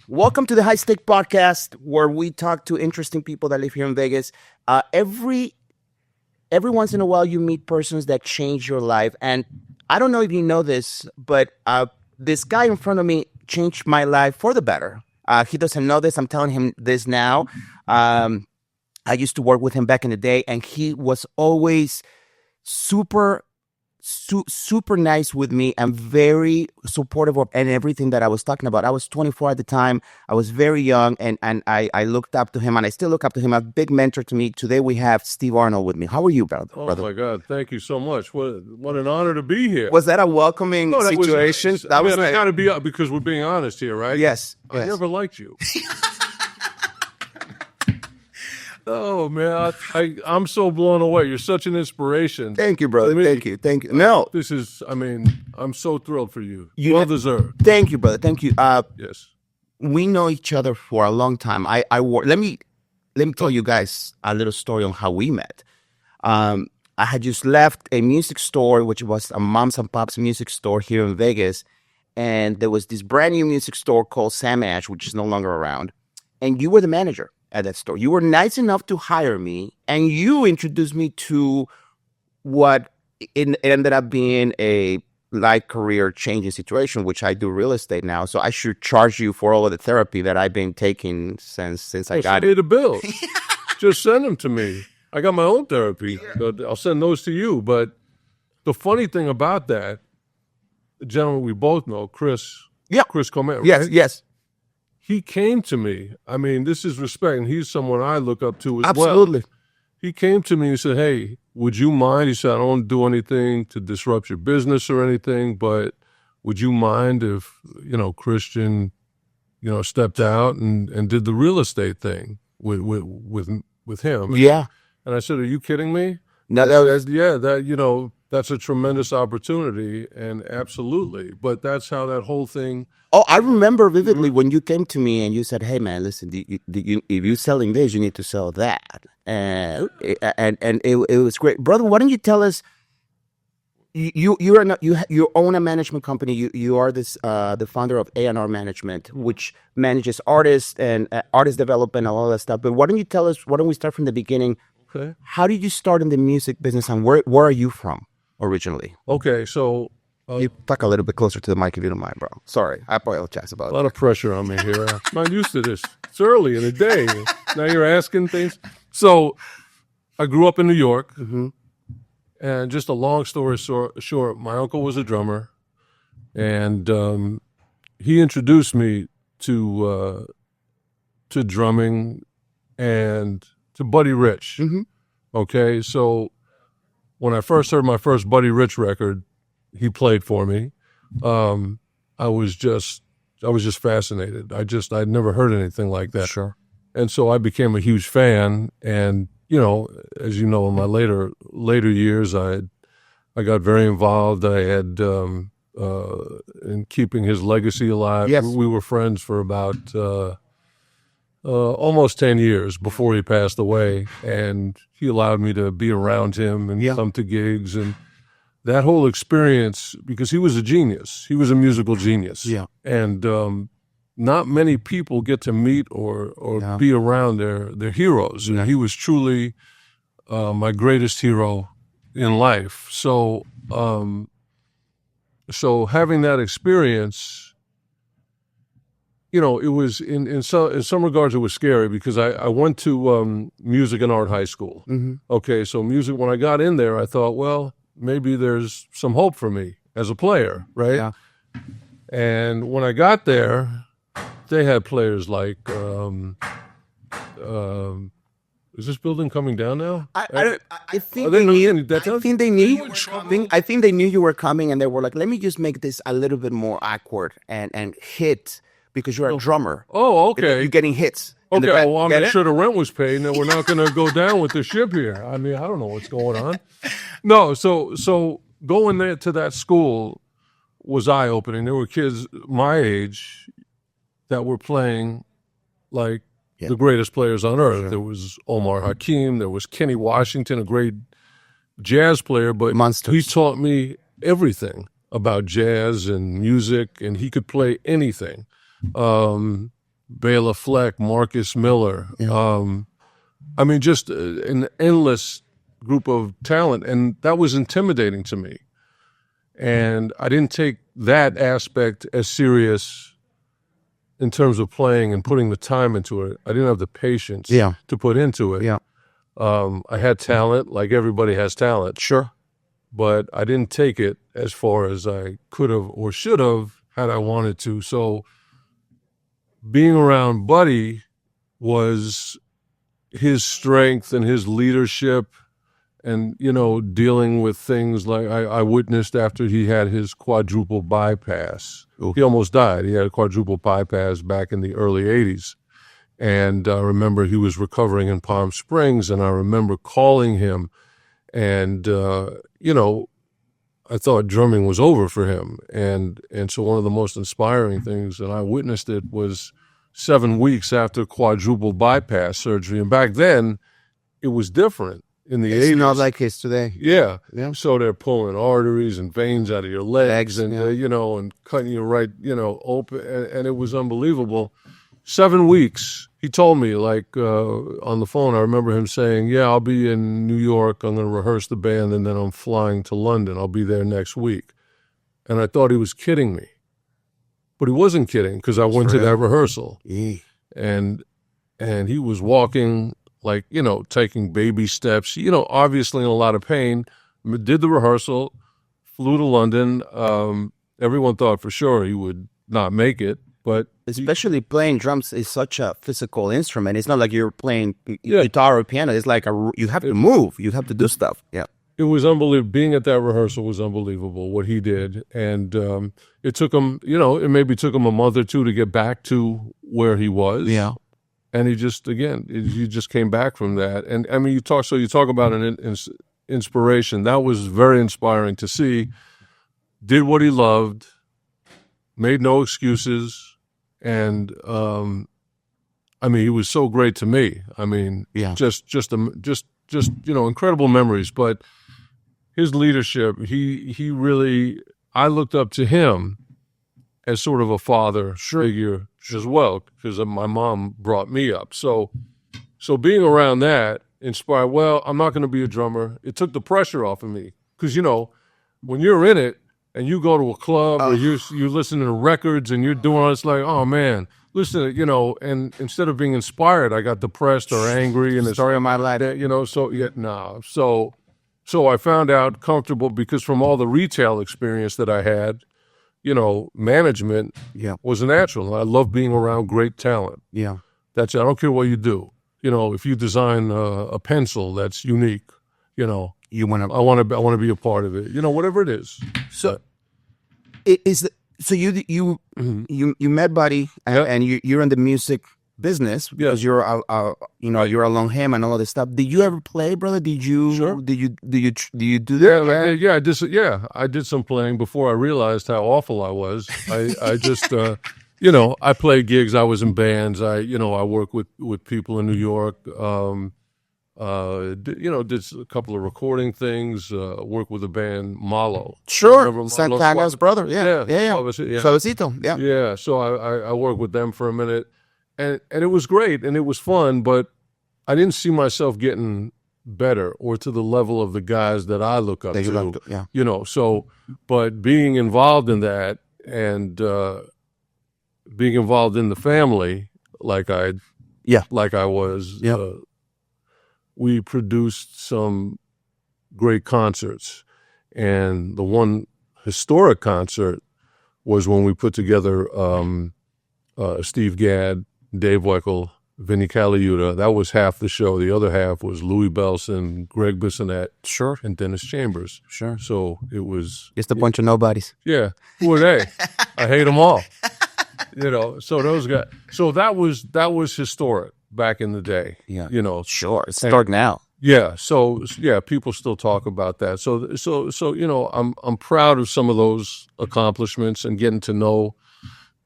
Welcome to the High Stake Podcast, where we talk to interesting people that live here in Vegas. Every once in a while, you meet persons that change your life, and I don't know if you know this, but this guy in front of me changed my life for the better. He doesn't know this. I'm telling him this now. I used to work with him back in the day, and he was always super super nice with me and very supportive of and everything that I was talking about. I was 24 at the time. I was very young, and I looked up to him, and I still look up to him. A big mentor to me. Today we have Steve Arnold with me. How are you, brother? Oh my God! Thank you so much. What an honor to be here. Was that a welcoming situation? That was got to be because we're being honest here, right? Yes. I never liked you. Oh man, I'm so blown away. You're such an inspiration. Thank you, brother. Thank you. No, this is. I mean, I'm so thrilled for you. Well deserved. Thank you, brother. Thank you. Yes. We know each other for a long time. Let me tell you guys a little story on how we met. I had just left a music store, which was a mom's and pop's music store here in Vegas, and there was this brand new music store called Sam Ash, which is no longer around, and you were the manager at that store. You were nice enough to hire me, and you introduced me to what ended up being a life career changing situation, which I do real estate now. So I should charge you for all of the therapy that I've been taking since I got it. Pay the bill. Just send them to me. I got my own therapy. I'll send those to you. But the funny thing about that, the gentleman we both know, Chris. Yeah. Chris Comet. Yes. Yes. He came to me. I mean, this is respect, and he's someone I look up to as Absolutely. well. He came to me and said, "Hey, would you mind?" He said, "I don't do anything to disrupt your business or anything, but would you mind if, Christian, stepped out and did the real estate thing with him?" Yeah. And I said, "Are you kidding me?" No, that's a tremendous opportunity, and absolutely. But that's how that whole thing. Oh, I remember vividly when you came to me and you said, "Hey, man, listen, if you're selling this, you need to sell that," and it was great, brother. Why don't you tell us? You own a management company. You are the founder of A&R Management, which manages artists and artist development and all that stuff. But why don't you tell us? Why don't we start from the beginning? Okay. How did you start in the music business, and where are you from originally? Okay, so you talk a little bit closer to the mic if you don't mind, bro. Sorry, I apologize about a lot of pressure on me here. I'm not used to this. It's early in the day. Now you're asking things. So I grew up in New York, and just a long story short, my uncle was a drummer, and he introduced me to drumming and to Buddy Rich. Okay, so when I first heard my first Buddy Rich record, he played for me. I was just fascinated. I'd never heard anything like that. Sure. And so I became a huge fan. And as you know, in my later years, I got very involved. I had in keeping his legacy alive. Yes. We were friends for about almost 10 years before he passed away, and he allowed me to be around him and come to gigs, and that whole experience, because he was a genius. He was a musical genius. Yeah. And not many people get to meet or be around their heroes. And he was truly my greatest hero in life. So having that experience, it was in some regards it was scary, because I went to music and art high school. Okay, so music, when I got in there, I thought, well, maybe there's some hope for me as a player, right? Yeah. And when I got there, they had players like, is this building coming down now? I think they knew. I think they knew you were coming. I think they knew you were coming, and they were like, "Let me just make this a little bit more awkward and hit." Because you're a drummer. Oh, okay. You're getting hits. Okay, well, I'm not sure the rent was paid, and we're not going to go down with the ship here. I mean, I don't know what's going on. No, so going there to that school was eye-opening. There were kids my age that were playing like the greatest players on earth. Sure. There was Omar Hakim. There was Kenny Washington, a great jazz player, but he taught me everything about jazz and music, and he could play anything. Bela Fleck, Marcus Miller. Yeah. I mean, just an endless group of talent, and that was intimidating to me. And I didn't take that aspect as serious in terms of playing and putting the time into it. I didn't have the patience Yeah. to put into it. Yeah. I had talent, like everybody has talent, Sure. but I didn't take it as far as I could have or should have had I wanted to. So being around Buddy was his strength and his leadership, and, you know, dealing with things like I witnessed after he had his quadruple bypass. Ooh. He almost died. He had a quadruple bypass back in the early 80s. And I remember he was recovering in Palm Springs, and I remember calling him, and, you know, I thought drumming was over for him. And so one of the most inspiring things, and I witnessed it, was 7 weeks after quadruple bypass surgery. And back then, it was different in the 80s. It's not like it's today. Yeah. Yeah. So they're pulling arteries and veins out of your legs, and, yeah. you know, and cutting you right, you know, open. And it was unbelievable. 7 weeks, he told me, like, on the phone, I remember him saying, yeah, I'll be in New York. I'm going to rehearse the band, and then I'm flying to London. I'll be there next week. And I thought he was kidding me. But he wasn't kidding, because I went to that rehearsal. Yeah. And he was walking, like, you know, taking baby steps, you know, obviously in a lot of pain. Did the rehearsal, flew to London. Everyone thought for sure he would not make it, but Especially playing drums is such a physical instrument. It's not like you're playing guitar or piano. It's like you have to move. You have to do stuff. Yeah. it was unbelievable. Being at that rehearsal was unbelievable, what he did. And it took him, you know, it maybe took him a month or two to get back to where he was. Yeah. And he just, again, he just came back from that. And I mean, you talk about an inspiration. That was very inspiring to see. Did what he loved, made no excuses. And, I mean, he was so great to me. I mean, Yeah. just, you know, incredible memories, but his leadership, he really, I looked up to him as sort of a father figure as well, because my mom brought me up. So being around that inspired, well, I'm not going to be a drummer. It took the pressure off of me, because, you know, when you're in it and you go to a club or you're listening to records and you're doing all this, like, oh man, listen, you know, and instead of being inspired, I got depressed or angry, and Story of my life. you know, so yeah, no. So I found out comfortable, because from all the retail experience that I had, you know, management was a natural. I love being around great talent. Yeah. That's it. I don't care what you do. You know, if you design a pencil that's unique, you know, You want to. I want to be a part of it. You know, whatever it is. So, so you met Buddy, and you're in the music business because you're you're along him and all this stuff. Did you ever play, brother? Did you? Sure. Did you do that? Yeah, I did some playing before I realized how awful I was. I just, you know, I played gigs. I was in bands. I work with people in New York. Did a couple of recording things. Work with a band, Malo. Sure, Remember Malo Santana's brother. Yeah. Suavecito. Yeah. Yeah, so I worked with them for a minute, and it was great, and it was fun, but I didn't see myself getting better or to the level of the guys that I look up to. Yeah. You know, so, but being involved in that, and being involved in the family, like I was, we produced some great concerts. And the one historic concert was when we put together Steve Gadd, Dave Weckl, Vinnie Colaiuta. That was half the show. The other half was Louis Bellson, Greg Bissonette, and Dennis Chambers. Sure. So it was Just a bunch of nobodies. Yeah. Who are they? I hate them all. You know, so those guys. So that was historic back in the day. Yeah. You know. Sure. It's dark now. Yeah. So yeah, people still talk about that. So you know, I'm proud of some of those accomplishments and getting to know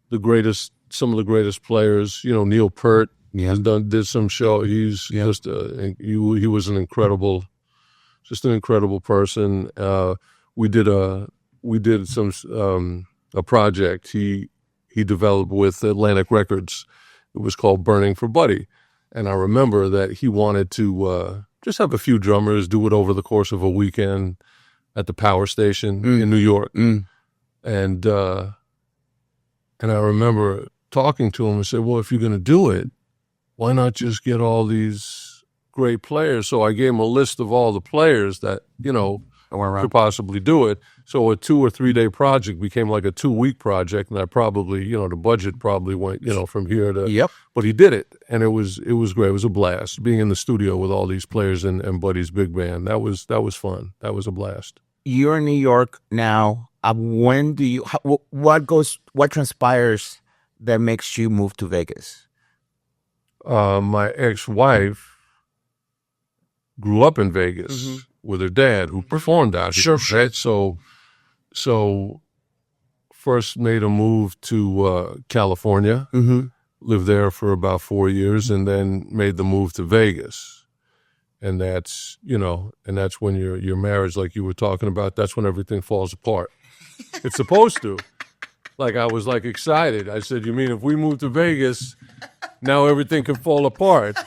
some of the greatest players. You know, Neil Peart did some show. He's just he was an incredible person. We did some a project he developed with Atlantic Records, It was called Burning for Buddy. And I remember that he wanted to just have a few drummers do it over the course of a weekend at the power station in New York. And I remember talking to him and said, well, if you're going to do it, why not just get all these great players? So I gave him a list of all the players that, could possibly do it. So a 2 or 3 day project became like a 2-week project. And I probably, the budget probably went, from here to, but he did it. And it was great. It was a blast being in the studio with all these players and Buddy's big band. That was fun. That was a blast. You're in New York now. When do you, what transpires that makes you move to Vegas? My ex-wife grew up in Vegas with her dad, who performed out here. Sure. Right? So first made a move to California, lived there for about 4 years, and then made the move to Vegas. And that's, and that's when your marriage, like you were talking about, that's when everything falls apart. It's supposed to. Like, I was like excited. I said, you mean if we move to Vegas, now everything can fall apart?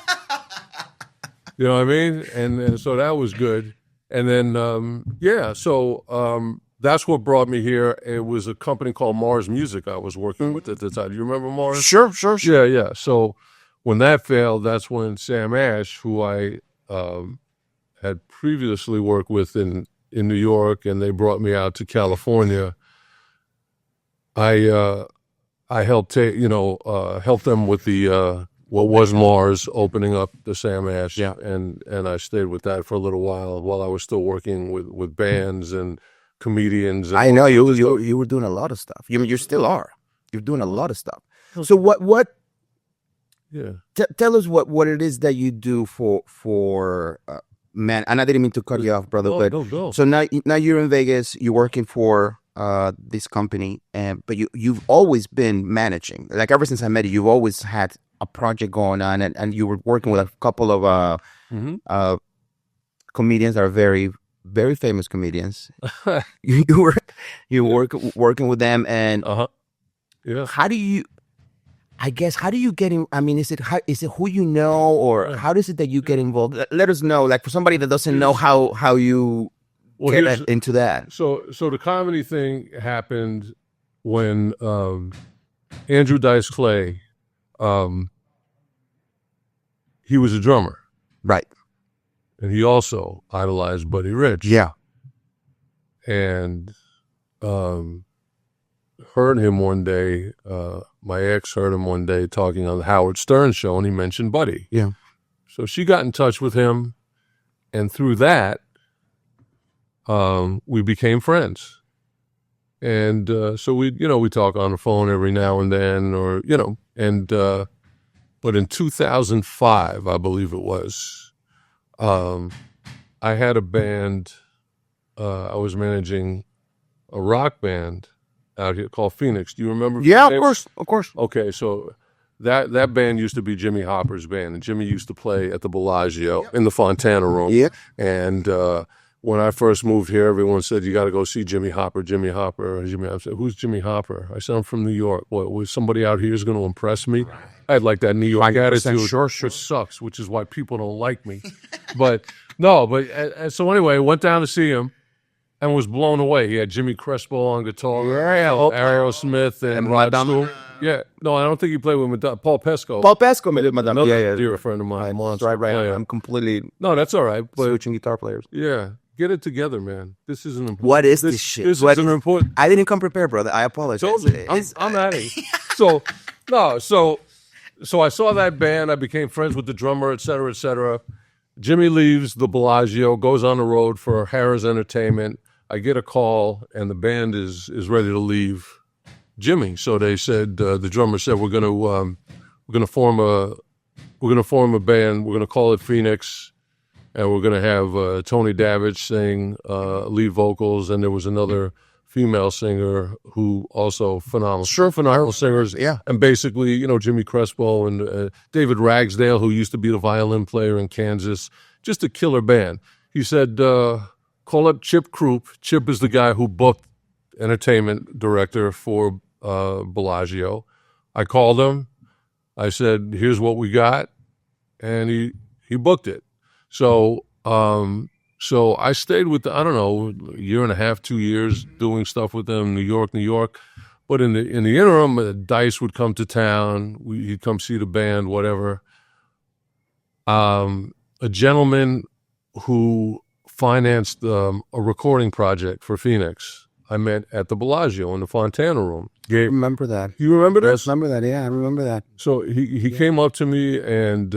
You know what I mean? And so that was good. And then, that's what brought me here. It was a company called Mars Music I was working with at the time. Do you remember Mars? Sure. Yeah. So when that failed, that's when Sam Ash, who I had previously worked with in New York, and they brought me out to California. I helped help them with the what was Mars opening up the Sam Ash, and I stayed with that for a little while I was still working with bands and comedians. And I know you were doing a lot of stuff. You still are. You're doing a lot of stuff. So what? Yeah. Tell us what it is that you do for man. And I didn't mean to cut you off, brother. Go. So now you're in Vegas. You're working for this company, but you've always been managing. Like ever since I met you, you've always had a project going on, and you were working with a couple of comedians that are very, very famous comedians. you were working with them, and how do you get in? I mean, is it who you know, or how is it that you get involved? Let us know, like for somebody that doesn't know how you get into that. So the comedy thing happened when Andrew Dice Clay, he was a drummer, right? And he also idolized Buddy Rich. Yeah, and heard him one day. My ex heard him one day talking on the Howard Stern show, and he mentioned Buddy. Yeah. So she got in touch with him, and through that, we became friends. And so we talk on the phone every now and then, but in 2005, I believe it was, I had a band. I was managing a rock band out here called Phoenix. Do you remember? Yeah, of course. Okay, so that band used to be Jimmy Hopper's band, and Jimmy used to play at the Bellagio in the Fontana Room. Yeah. And when I first moved here, everyone said, you got to go see Jimmy Hopper. I said, who's Jimmy Hopper? I said, I'm from New York. What, was somebody out here is going to impress me? Right. I had like that New York attitude. Sure. Which sucks, which is why people don't like me. So anyway, went down to see him and was blown away. He had Jimmy Crespo on guitar, Aerosmith, and Rod Stewart. Yeah. No, I don't think he played with Madonna. Paul Pesco. Madonna. Yeah. Dear friend of mine. Right. Yeah. I'm completely that's all right. But switching guitar players. Yeah. Get it together, man. This is an important. What is this shit? This is an important. I didn't come prepared, brother. I apologize. Totally. I'm at it. So I saw that band. I became friends with the drummer, et cetera, et cetera. Jimmy leaves the Bellagio, goes on the road for Harrah's Entertainment. I get a call, and the band is ready to leave Jimmy. So they said, the drummer said, we're gonna form a band. We're gonna call it Phoenix. And we're going to have Tony Davidge sing lead vocals, and there was another female singer who also phenomenal singers. Yeah. And basically, Jimmy Crespo and David Ragsdale, who used to be the violin player in Kansas, just a killer band. He said, call up Chip Krupp. Chip is the guy who booked entertainment director for Bellagio. I called him. I said, here's what we got. And he booked it. So, so I stayed with I don't know, a year and a half, 2 years doing stuff with them, New York. But in the interim, Dice would come to town. He'd come see the band, whatever. A gentleman who financed a recording project for Phoenix, I met at the Bellagio in the Fontana Room. I remember that. You remember I this? remember that. Yeah, I remember that. So he came up to me, and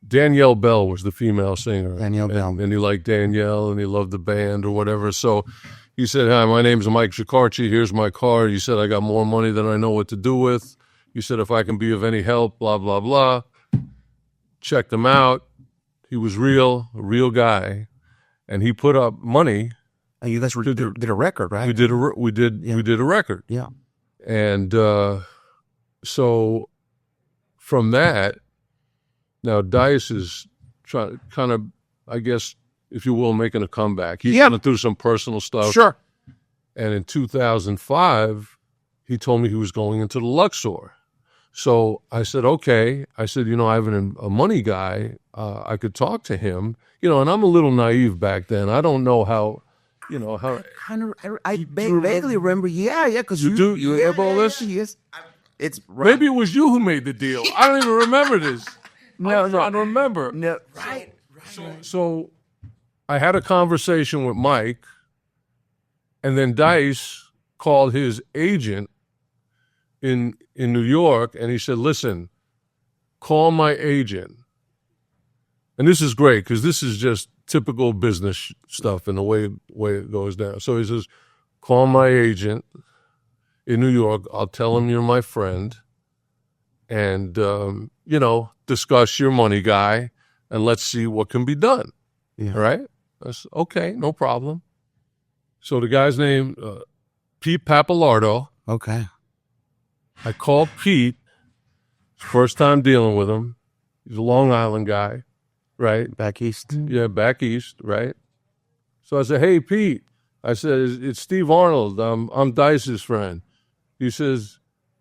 Danielle Bell was the female singer. Danielle Bell. And he liked Danielle, and he loved the band or whatever. So he said, hi, my name's Mike Shikarchi. Here's my card. He said, I got more money than I know what to do with. He said, if I can be of any help, blah, blah, blah. Checked him out. He was a real guy. And he put up money. And you guys did a record, right? We did a record. Yeah. And so from that, now Dice is trying, kind of, I guess, if you will, making a comeback. He's going through some personal stuff. Sure. And in 2005, he told me he was going into the Luxor. So I said, okay. I said, I have a money guy. I could talk to him. And I'm a little naive back then. I don't know how. I vaguely remember. Yeah, because you have all this. Yes, it's right. Maybe it was you who made the deal. I don't even remember this. No, I don't remember. No, right. So I had a conversation with Mike, and then Dice called his agent in New York, and he said, "Listen, call my agent." And this is great because this is just typical business stuff and the way it goes down. So he says, call my agent in New York. I'll tell him you're my friend and, discuss your money guy and let's see what can be done. Yeah. All right? I said, okay, no problem. So the guy's name, Pete Pappalardo. Okay. I called Pete, first time dealing with him. He's a Long Island guy. Right. Back east. Yeah, back east, right? So I said, hey, Pete. I said, it's Steve Arnold. I'm Dice's friend. He says,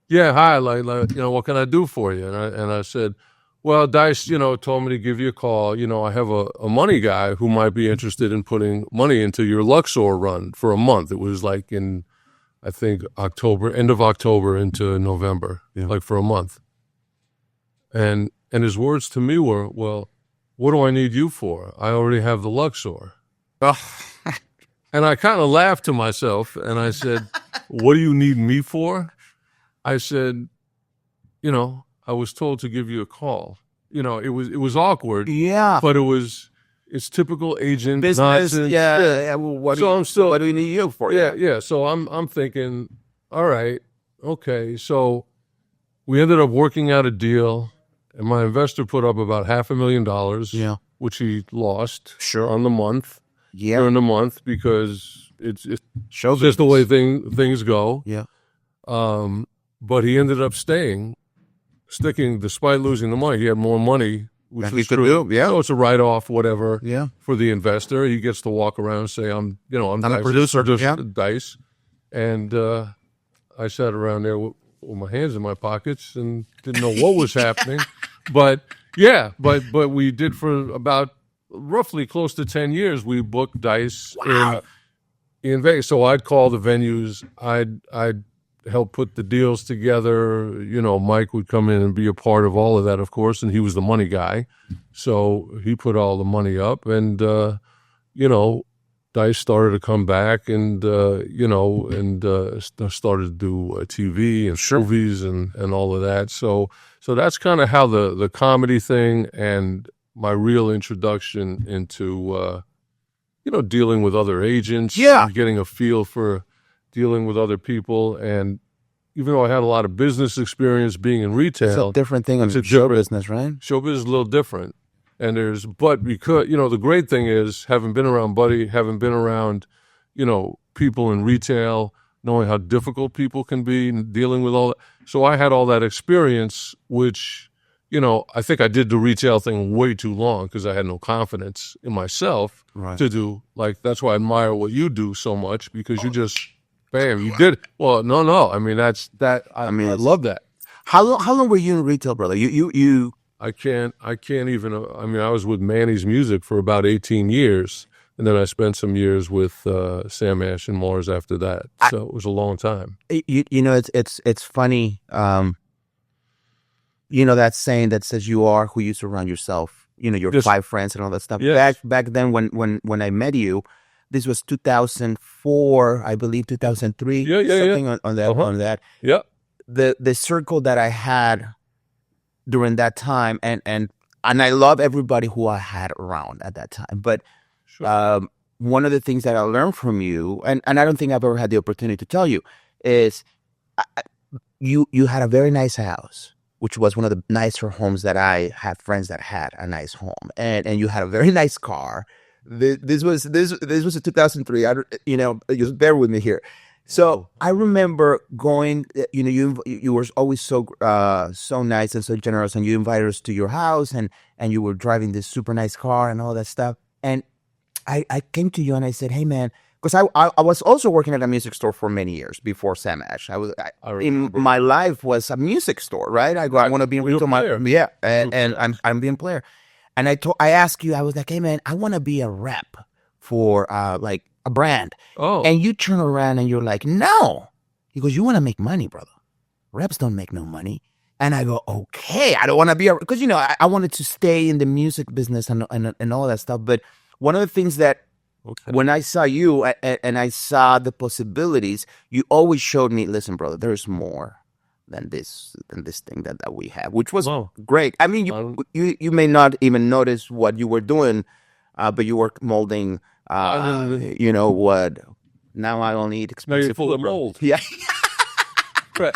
yeah, hi, what can I do for you? And I said, well, Dice, told me to give you a call. I have a money guy who might be interested in putting money into your Luxor run for a month. It was like in, I think, end of October into November, like for a month. And his words to me were, well, what do I need you for? I already have the Luxor. Oh. And I kind of laughed to myself, and I said, what do you need me for? I said, I was told to give you a call. It was awkward. Yeah. But it's typical agent business. nonsense. Yeah. Well, what do we need you for? Yeah. So I'm thinking, all right, okay. So we ended up working out a deal. And my investor put up about $500,000, which he lost on the month, during the month, because it's just the way things go. Yeah. But he ended up sticking, despite losing the money. He had more money, which was true. Yeah. So it's a write-off, whatever. Yeah. For the investor, he gets to walk around and say, I'm a producer. Dice. And I sat around there with my hands in my pockets and didn't know what was happening. But we did for about roughly close to 10 years. We booked Dice in Vegas. So I'd call the venues. I'd help put the deals together. Mike would come in and be a part of all of that, of course, and he was the money guy. So he put all the money up, and Dice started to come back and started to do TV and movies and all of that. So that's kind of how the comedy thing and my real introduction into, dealing with other agents, getting a feel for dealing with other people. And even though I had a lot of business experience being in retail. It's a different thing in show business, right? Show business is a little different. But because, the great thing is having been around Buddy, having been around, people in retail, knowing how difficult people can be and dealing with all that. So I had all that experience, which, I think I did the retail thing way too long because I had no confidence in myself to do. Like, that's why I admire what you do so much, because you just, bam, you did it. Well, no. I mean, I love that. How long were you in retail, brother? You. I can't even, I mean, I was with Manny's Music for about 18 years. And then I spent some years with Sam Ash and Mars after that. So it was a long time. You know, it's funny. You know that saying that says you are who you surround yourself. You know, your Just- 5 friends and all that stuff. Yes. Back then when I met you, this was 2004, I believe 2003. Yeah, something on that Uh-huh. on that. Yeah. The circle that I had during that time, and I love everybody who I had around at that time. But Sure. one of the things that I learned from you, and I don't think I've ever had the opportunity to tell you, is you had a very nice house, which was one of the nicer homes that I had friends that had a nice home, and you had a very nice car. This was a 2003. You know, just bear with me here. So I remember going. You know, you were always so nice and so generous, and you invited us to your house, and you were driving this super nice car and all that stuff. And I came to you and I said, "Hey, man," because I was also working at a music store for many years before Sam Ash. I In remember. my life was a music store, right? I want to be Well, you're a player. yeah, and I'm being player. And I asked you, I was like, "Hey, man, I want to be a rep for like a brand." Oh, And you turn around and you're like, "No," he goes, "You want to make money, brother. Reps don't make no money." And I go, "Okay, I don't want to be because you know I wanted to stay in the music business and all that stuff." But one of the things that okay. when I saw you and I saw the possibilities, you always showed me, "Listen, brother, there's more than this thing that we have," which was Wow. great. I mean, you may not even notice what you were doing, but you were molding. You know what? Now I only eat Now expensive you're full food, of bro. mold. Yeah. Right.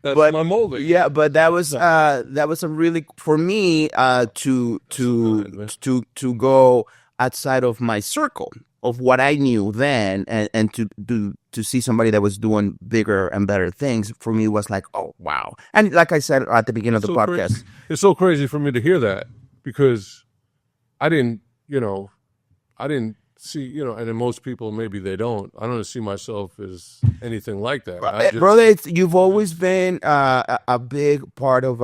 That's But- my molding. Yeah, but that was a really for me to good, man. go outside of my circle of what I knew then and to see somebody that was doing bigger and better things for me was like, oh wow. And like I said at the beginning of the So podcast, crazy. It's so crazy for me to hear that because I didn't see, and then most people, maybe they don't. I don't see myself as anything like that. I just, brother, you've always been a big part of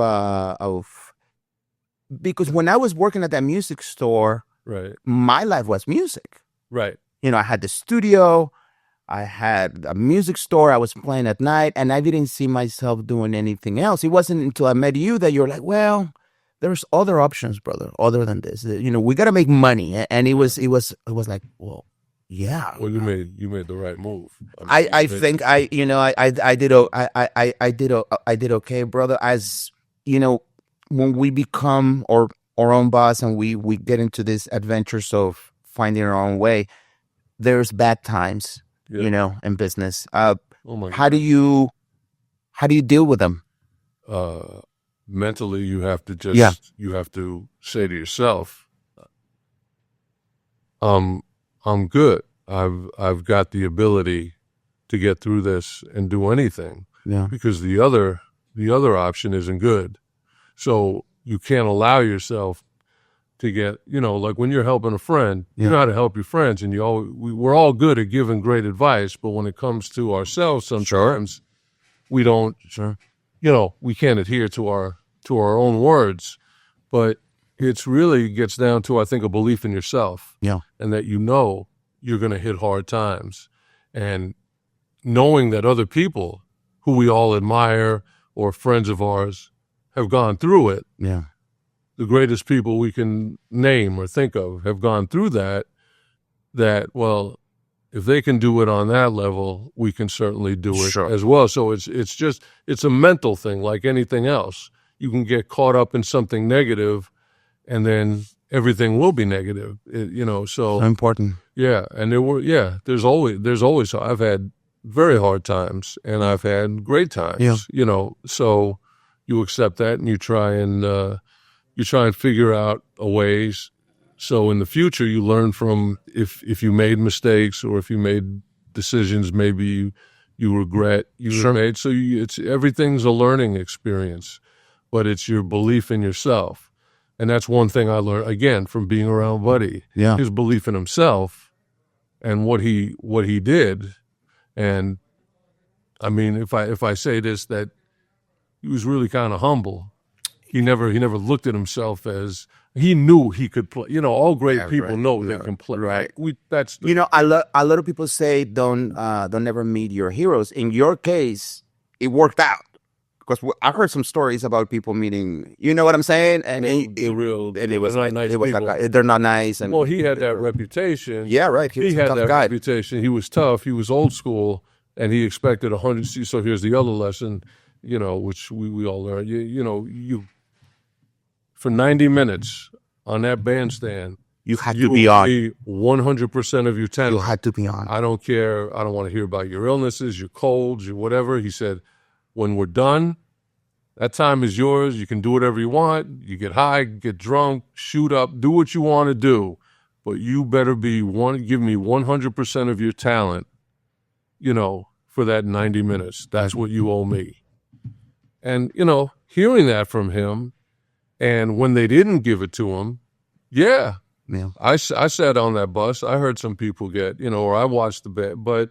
because when I was working at that music store, right, my life was music. right. You know, I had the studio, I had a music store, I was playing at night, and I didn't see myself doing anything else. It wasn't until I met you that you're like, well, there's other options, brother, other than this. You know, we got to make money. And it was like, well, yeah. Well, you made the right move. I think I did okay, brother. As you know, when we become our own boss and we get into these adventures of finding our own way, there's bad times, Yeah. you know, in business. Oh my How do you deal with them? Mentally, you have to just Yeah. you have to say to yourself, I'm good. I've got the ability to get through this and do anything Yeah. because the other option isn't good. So you can't allow yourself to get, like when you're helping a friend, you Yeah. know how to help your friends, and we're all good at giving great advice, but when it comes to ourselves, sometimes we don't, we can't adhere to our own words. But it's really gets down to, I think, a belief in yourself. Yeah. And that you're going to hit hard times, and knowing that other people who we all admire or friends of ours have gone through it. Yeah. The greatest people we can name or think of have gone through that, well, if they can do it on that level, we can certainly do it Sure. as well. So it's a mental thing like anything else. You can get caught up in something negative and then everything will be negative, so So important. yeah. And there's always, I've had very hard times and I've had great times, so you accept that and you try and figure out a ways. So in the future, you learn from if you made mistakes or if you made decisions, maybe you regret Sure. made. So everything's a learning experience, but it's your belief in yourself. And that's one thing I learned, again, from being around Buddy. Yeah. His belief in himself and what he did. And I mean, if I say this, that, really kind of humble. He never looked at himself as, he knew he could play. You know, all great people know they can play. Right. That's You know, a lot of people say don't never meet your heroes. In your case, it worked out because I heard some stories about people meeting. You know what I'm saying? And it was not nice. They're not nice. And well, he had that reputation. Yeah, right. He had that reputation. He was tough. He was old school, and he expected 100. So here's the other lesson, you know, which we all learned. You for 90 minutes on that bandstand, you had to be on 100% of your talent. You had to be on. I don't care. I don't want to hear about your illnesses, your colds, your whatever. He said, when we're done, that time is yours. You can do whatever you want. You get high, get drunk, shoot up, do what you want to do. But you better give me 100% of your talent, you know, for that 90 minutes. That's what you owe me. And, you know, hearing that from him, and when they didn't give it to him, yeah. I sat on that bus. I heard some people get, you know, or I watched the band, but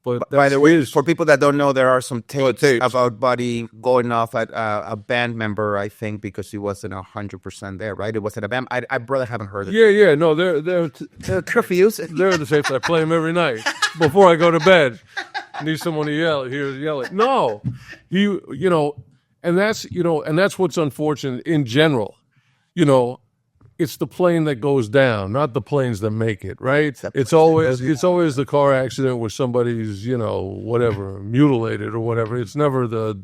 by the way, for people that don't know, there are some tapes about Buddy going off at a band member, I think, because he wasn't 100% there, right? It wasn't a band. I brother haven't heard it. Yeah. No, they're curfews. They're the tapes. I play them every night before I go to bed. I need someone to yell it. No, you know, and that's what's unfortunate in general. You know, it's the plane that goes down, not the planes that make it, right? It's always the car accident where somebody's, you know, whatever, mutilated or whatever. It's never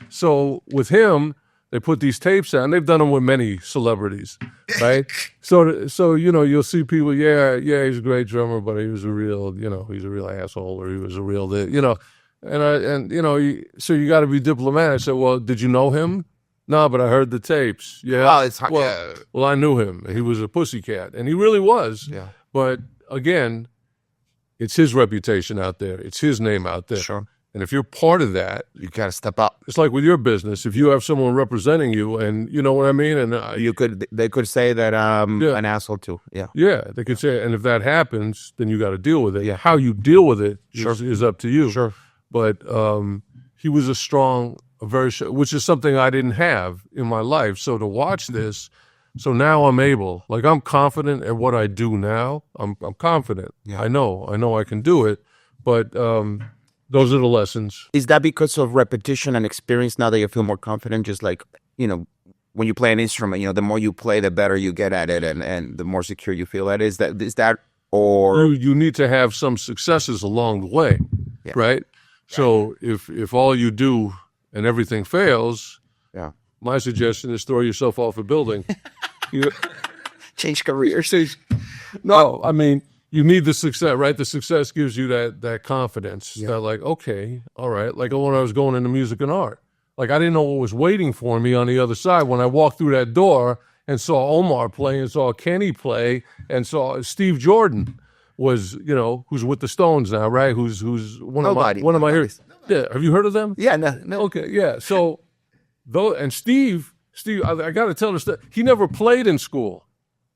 So with him, they put these tapes out, and they've done them with many celebrities, right? so you know, you'll see people, yeah, he's a great drummer, but he was a real, you know, he's a real asshole, or he was a real, you know, and you know, so you got to be diplomatic. I said, well, did you know him? No, but I heard the tapes. Yeah. Oh, it's hard. Well, I knew him. He was a pussycat, and he really was. Yeah. But again, it's his reputation out there. It's his name out there. Sure. And if you're part of that, you got to step up. It's like with your business. If you have someone representing you, and you know what I mean, and they could say that an asshole too. Yeah. Yeah, they could say, and if that happens, then you got to deal with it. Yeah. How you deal with it is up to you. Sure. But he was which is something I didn't have in my life. So to watch this, so now I'm confident at what I do now. I'm confident. Yeah. I know I can do it. But those are the lessons. Is that because of repetition and experience now that you feel more confident? Just like, you know, when you play an instrument, you know, the more you play, the better you get at it, and the more secure you feel at it. Is that or you need to have some successes along the way, right? So if all you do and everything fails, my suggestion is throw yourself off a building. Change careers. No, I mean, you need the success, right? The success gives you that confidence that, like, okay, all right. Like when I was going into music and art, like I didn't know what was waiting for me on the other side. When I walked through that door and saw Omar play and saw Kenny play and saw Steve Jordan was, you know, who's with the Stones now, right? Who's one of my heroes. Yeah, have you heard of them? Yeah, no. Okay, yeah. So, Steve, I got to tell this. He never played in school.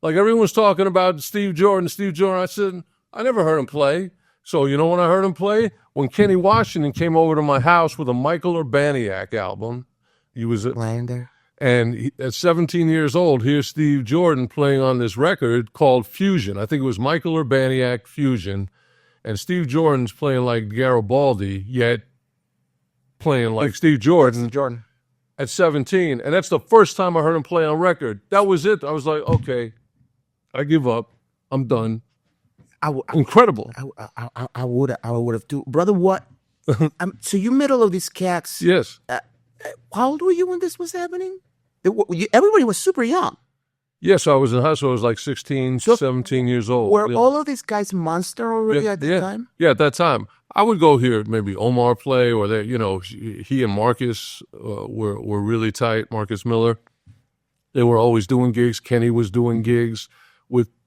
Like everyone's talking about Steve Jordan. I said I never heard him play. So you know when I heard him play? When Kenny Washington came over to my house with a Michael Urbaniak album. He was playing there. And at 17 years old, here's Steve Jordan playing on this record called Fusion. I think it was Michael Urbaniak Fusion. And Steve Jordan's playing like Garibaldi, yet playing like Steve Jordan at 17. And that's the first time I heard him play on record. That was it. I was like, okay, I give up. I'm done. Incredible. I would have too. Brother, what? So you met all of these cats. Yes. How old were you when this was happening? Everybody was super young. Yes, I was in high school. I was like 16, 17 years old. Were all of these guys monster already at that time? Yeah, at that time. I would go hear maybe Omar play, or they, you know, he and Marcus were really tight. Marcus Miller. They were always doing gigs. Kenny was doing gigs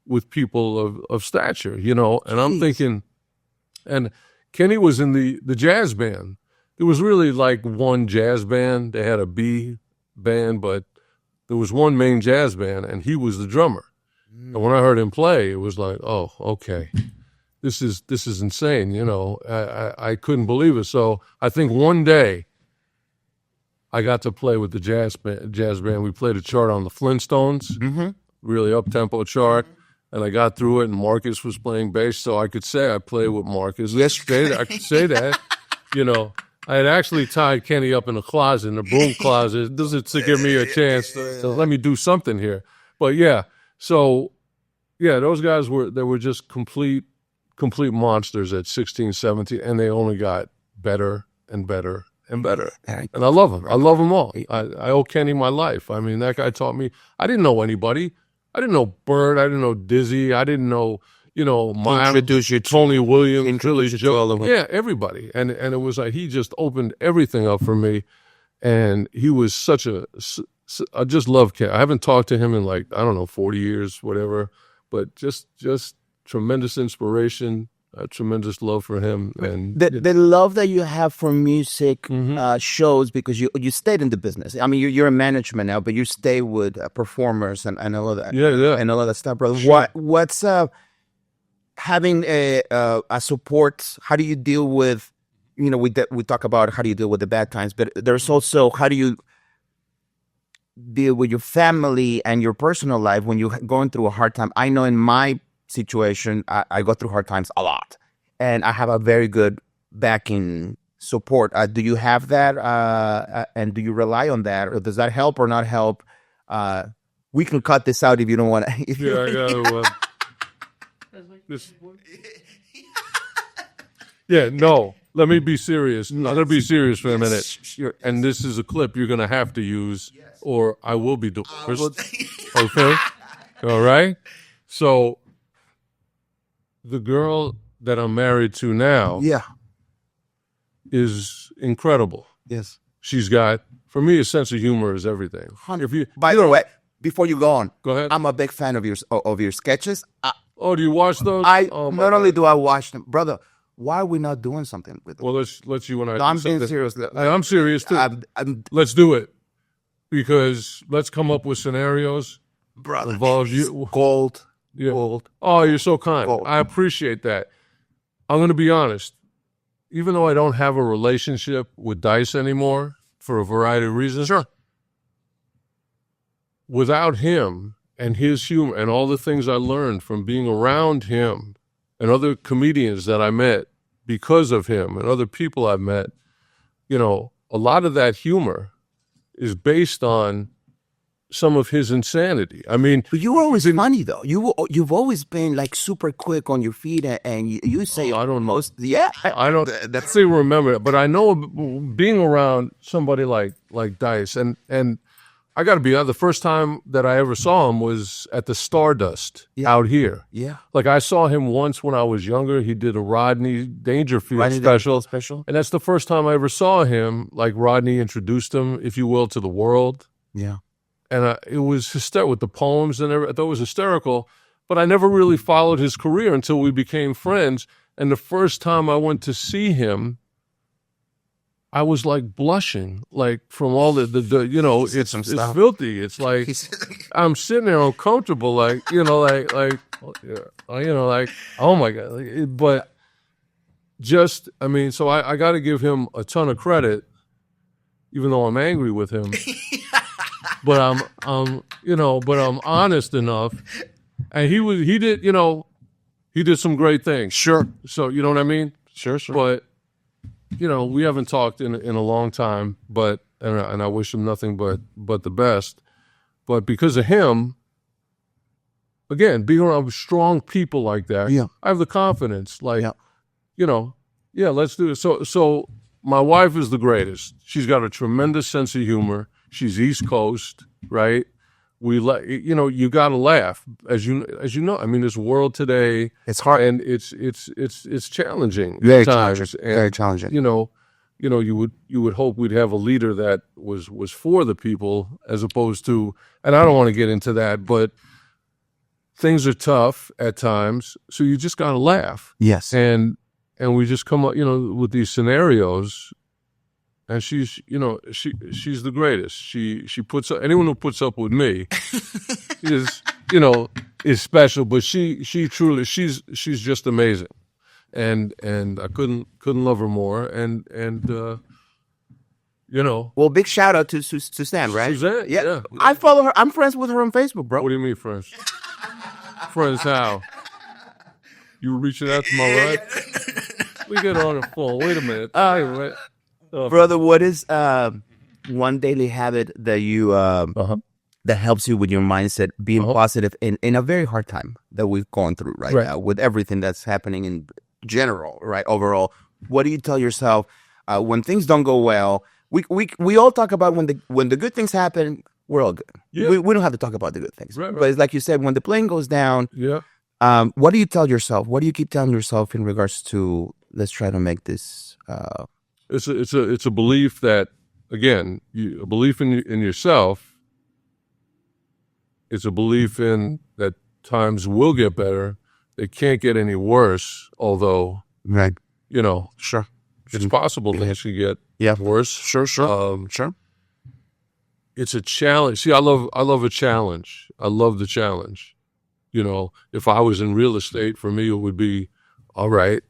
with people of stature, you know. And I'm thinking, and Kenny was in the jazz band. There was really like one jazz band. They had a B band, but there was one main jazz band, and he was the drummer. And when I heard him play, it was like, oh, okay, this is insane. You know, I couldn't believe it. So I think one day I got to play with the jazz band. We played a chart on the Flintstones, really up-tempo chart, and I got through it, and Marcus was playing bass, so I could say I played with Marcus. Yes. I could say that. You know, I had actually tied Kenny up in a closet, in a broom closet, to give me a chance to let me do something here. But yeah, so yeah, those guys were just complete monsters at 16, 17, and they only got better and better and better. And I love them. I love them all. I owe Kenny my life. I mean, that guy taught me. I didn't know anybody. I didn't know Bird. I didn't know Dizzy. I didn't know, Introduce you to Tony Williams. introduce you to all of them. Yeah, everybody. And it was like he just opened everything up for me. And he was I just love Ken. I haven't talked to him in 40 years, whatever. But just tremendous inspiration, tremendous love for him. And the love that you have for music shows because you stayed in the business. I mean, you're in management now, but you stay with performers and all of that. Yeah. And all of that stuff, brother. Sure. What's having a support? How do you deal with, we talk about how do you deal with the bad times, but there's also how do you deal with your family and your personal life when you're going through a hard time? I know in my situation, I go through hard times a lot, and I have a very good backing support. Do you have that, and do you rely on that, or does that help or not help? We can cut this out if you don't want to. No. Let me be serious. I'm going to be serious for a minute. Sure. And this is a clip you're going to have to use, or I will be divorced. Okay? All right? So, the girl that I'm married to now is incredible. Yes. She's got, for me, a sense of humor is everything. By the way, before you go on, go ahead. I'm a big fan of your sketches. Do you watch those? Not only do I watch them, brother. Why are we not doing something with them? Well, let's you and I. No, I'm being serious. I'm serious too. Let's do it, because let's come up with scenarios. Brother, involves you. Gold. Yeah. Gold. Oh, you're so kind. Gold. I appreciate that. I'm going to be honest. Even though I don't have a relationship with Dice anymore for a variety of reasons, sure. Without him and his humor and all the things I learned from being around him and other comedians that I met because of him and other people I've met, a lot of that humor is based on some of his insanity. I mean, but you were always funny though. You've always been like super quick on your feet, and you say I don't know. I don't. That's still remember it, but I know being around somebody like Dice, and I got to be honest. The first time that I ever saw him was at the Stardust out here. Yeah, like I saw him once when I was younger. He did a Rodney Dangerfield special, and that's the first time I ever saw him. Like Rodney introduced him, if you will, to the world. Yeah. And it was hysterical with the poems and everything. I thought it was hysterical, but I never really followed his career until we became friends. And the first time I went to see him, I was like blushing, like from all the it's filthy. It's like I'm sitting there uncomfortable, like oh my God. But just, I mean, so I got to give him a ton of credit, even though I'm angry with him. But I'm honest enough, and he did some great things. Sure. So you know what I mean? Sure. But we haven't talked in a long time. But and I wish him nothing but the best. But because of him, again, being around strong people like that, I have the confidence. Like, let's do it. So my wife is the greatest. She's got a tremendous sense of humor. She's East Coast, right? You got to laugh, as you know. I mean, this world today, it's hard, and it's challenging. Very challenging. Very challenging. You would hope we'd have a leader that was for the people, as opposed to. And I don't want to get into that, but things are tough at times, so you just got to laugh. Yes, and we just come up, with these scenarios. And she's the greatest. She puts up, anyone who puts up with me is special. But she truly, she's just amazing, and I couldn't love her more. And You know, Well, big shout out to Suzanne, right? Suzanne, yeah. I follow her. I'm friends with her on Facebook, bro. What do you mean, friends? Friends how? You were reaching out to my wife? We get on the phone. Wait a minute. Brother, what is one daily habit that you that helps you with your mindset, being positive in a very hard time that we've gone through right now with everything that's happening in general, right? Overall, what do you tell yourself when things don't go well? We all talk about when the good things happen, we're all good. Yeah. We don't have to talk about the good things, Right. But it's like you said, when the plane goes down, what do you tell yourself? What do you keep telling yourself in regards to let's try to make this? It's a belief that, again, a belief in yourself. It's a belief in that times will get better. They can't get any worse, although, Right. you know, Sure. it's possible things could get worse. Sure. Sure. It's a challenge. See, I love a challenge. I love the challenge. You know, if I was in real estate, for me, it would be, all right,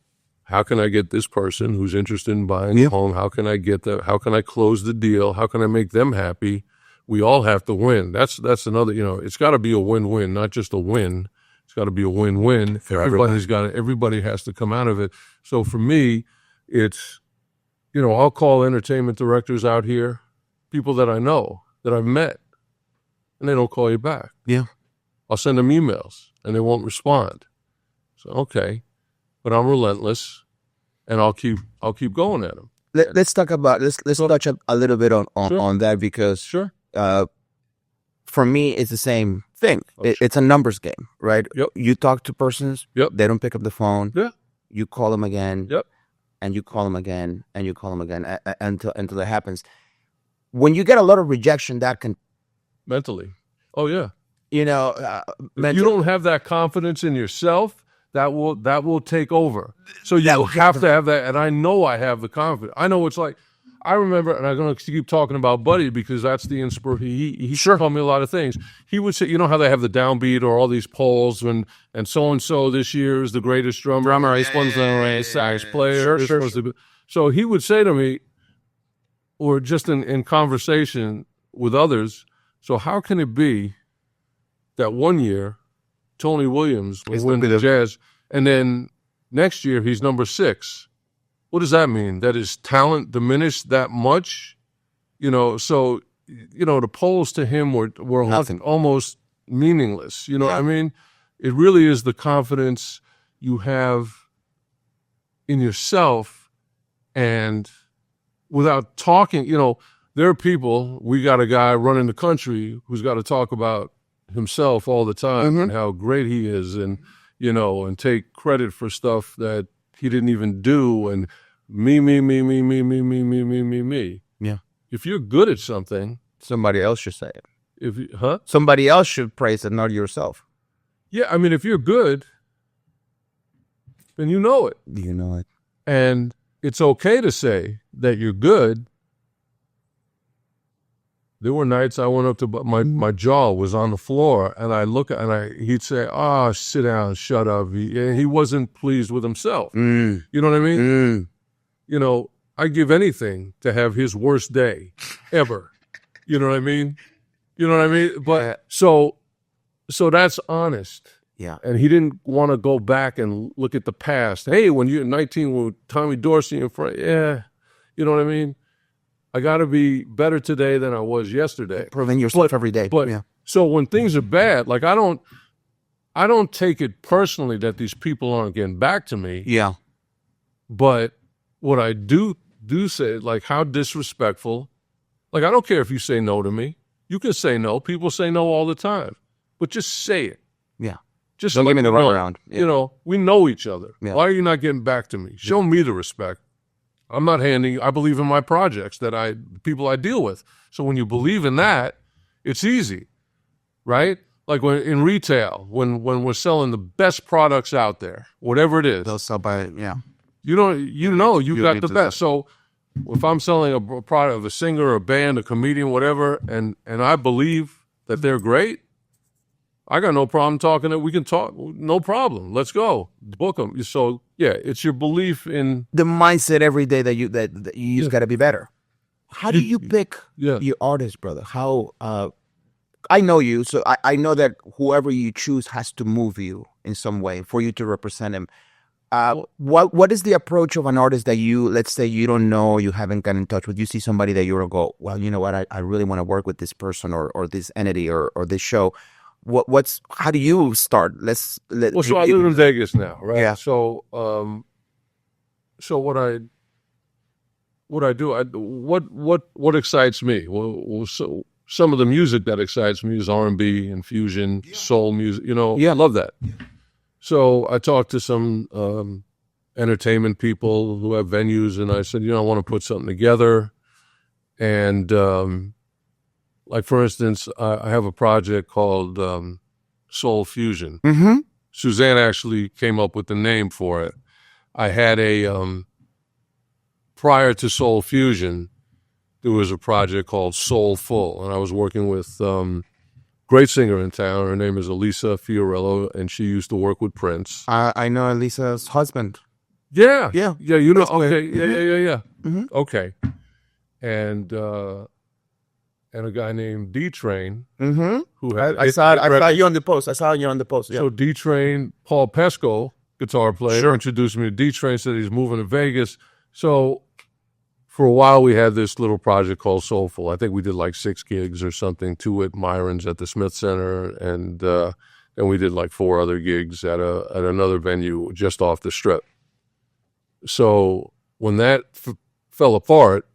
how can I get this person who's interested in buying a home? How can I get them? How can I close the deal? How can I make them happy? We all have to win. That's another, you know, it's got to be a win-win, not just a win. It's got to be a win-win. Everybody has to come out of it. So for me, it's, you know, I'll call entertainment directors out here, people that I know, that I've met, and they don't call you back. Yeah. I'll send them emails and they won't respond. So, okay, but I'm relentless and I'll keep going at them. Let's talk about, let's touch a little bit on that because for me, it's the same thing. It's a numbers game, right? Yep. You talk to persons, they don't pick up the phone. Yeah. You call them again. Yep. And you call them again, and you call them again until that happens. When you get a lot of rejection, that can mentally. Oh yeah. You know, if you don't have that confidence in yourself, that will take over. So you have to have that. And I know I have the confidence. I know it's like, I remember, and I'm going to keep talking about Buddy because that's the inspiration. He told me a lot of things. He would say, you know how they have the downbeat or all these polls and so this year is the greatest drummer. This one's the sax player. So he would say to me, or just in conversation with others, so how can it be that one year Tony Williams will win the Jazz, and then next year he's number 6? What does that mean? That his talent diminished that much? You know, so, you know, the polls to him were almost meaningless. You know what I mean? It really is the confidence you have in yourself, and without talking, you know, there are people, we got a guy running the country who's got to talk about himself all the time and how great he is, and, you know, and take credit for stuff that he didn't even do, and me. Yeah. If you're good at something, somebody else should say it. Somebody else should praise it, not yourself. Yeah, I mean, if you're good, then you know it. You know it. And it's okay to say that you're good. There were nights I went up to my jaw was on the floor, and I look and he'd say, "Oh, sit down, shut up." He wasn't pleased with himself. You know what I mean? You know, I give anything to have his worst day ever. You know what I mean? But so that's honest. Yeah. And he didn't want to go back and look at the past. Hey, when you're 19 with Tommy Dorsey in front, you know what I mean? I got to be better today than I was yesterday. Proving yourself every day. So when things are bad, like I don't take it personally that these people aren't getting back to me. Yeah. But what I do say, like, how disrespectful. Like, I don't care if you say no to me. You can say no. People say no all the time. But just say it. Yeah. Just don't give me the runaround. Yeah. You know, we know each other. Yeah. Why are you not getting back to me? Show me the respect. I'm not handing. I believe in my projects people I deal with. So when you believe in that, it's easy, right? Like when in retail, when we're selling the best products out there, whatever it is, they'll sell by it. Yeah. You got the best. So if I'm selling a product of a singer, a band, a comedian, whatever, and I believe that they're great, I got no problem talking that we can talk. No problem. Let's go. Book them. So yeah, it's your belief in the mindset every day that you just got to be better. How do you pick Yeah. your artist, brother? How I know you, so I know that whoever you choose has to move you in some way for you to represent him. What is the approach of an artist that you, let's say you don't know, you haven't gotten in touch with, you see somebody that you'll go, well, you know what, I really want to work with this person or this entity or this show. How do you start? Well, so I live in Vegas now, right? Yeah. So, so what I do, what excites me? Well, so some of the music that excites me is R&B and fusion, soul music. You know, I love that. So I talked to some entertainment people who have venues, and I said, I want to put something together. And like, for instance, I have a project called Soul Fusion. Mm-hmm. Suzanne actually came up with the name for it. I had prior to Soul Fusion, there was a project called Soulful, and I was working with great singer in town. Her name is Elisa Fiorello, and she used to work with Prince. I know Elisa's husband. Yeah. Yeah. You know. Prince player. Okay. Yeah. Mhm. Okay. And a guy named D Train, Mm-hmm. who I saw you on the post. I saw you on the post. Yeah. So D Train, Paul Pesco, guitar player, introduced me to D Train. Said he's moving to Vegas. So for a while, we had this little project called Soulful. I think we did like 6 gigs or something, 2 at Myron's at the Smith Center, and then we did like 4 other gigs at another venue just off the Strip. So when that fell apart,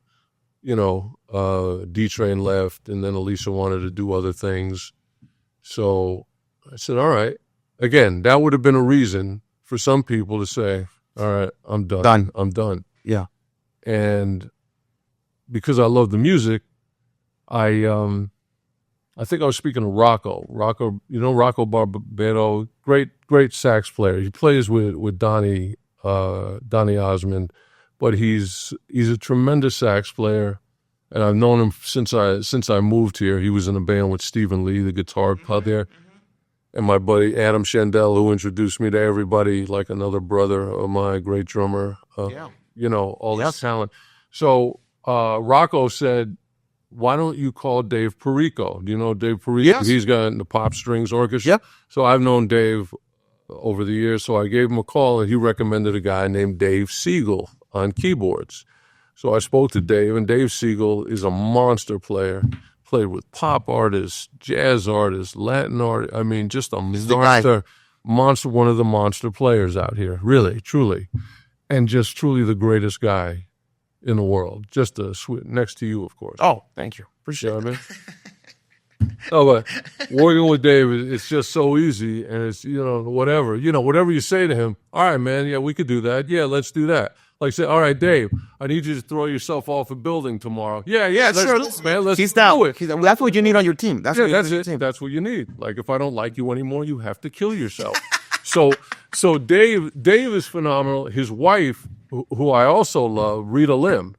D-Train left, and then Elisa wanted to do other things. So I said, all right. Again, that would have been a reason for some people to say, all right, I'm done. I'm done. Yeah. And because I love the music, I think I was speaking to Rocco. Rocco Barbero, great sax player. He plays with Donnie Osmond, but he's a tremendous sax player, and I've known him since I moved here. He was in a band with Stephen Lee, the guitar player, and my buddy Adam Shandell, who introduced me to everybody, like another brother of mine, great drummer. All this talent. So Rocco said, why don't you call Dave Perico? Do you know Dave Perico? Yes. He's got the Pop Strings Orchestra. Yep. So I've known Dave over the years. So I gave him a call, and he recommended a guy named Dave Siegel on keyboards. So I spoke to Dave, and Dave Siegel is a monster player. Played with pop artists, jazz artists, Latin artists. I mean, just a monster, one of the monster players out here, really, truly. And just truly the greatest guy in the world. Just next to you, of course. Oh, thank you. Appreciate it. I mean? Oh, but working with Dave, it's just so easy, and it's, whatever you say to him, all right, man, yeah, we could do that. Yeah, let's do that. Like, say, all right, Dave, I need you to throw yourself off a building tomorrow. Yeah, sure. Man, let's He's do down. it. That's what you need on your team. That's it. That's what you need. Like, if I don't like you anymore, you have to kill yourself. So Dave is phenomenal. His wife, who I also love, Rita Lim,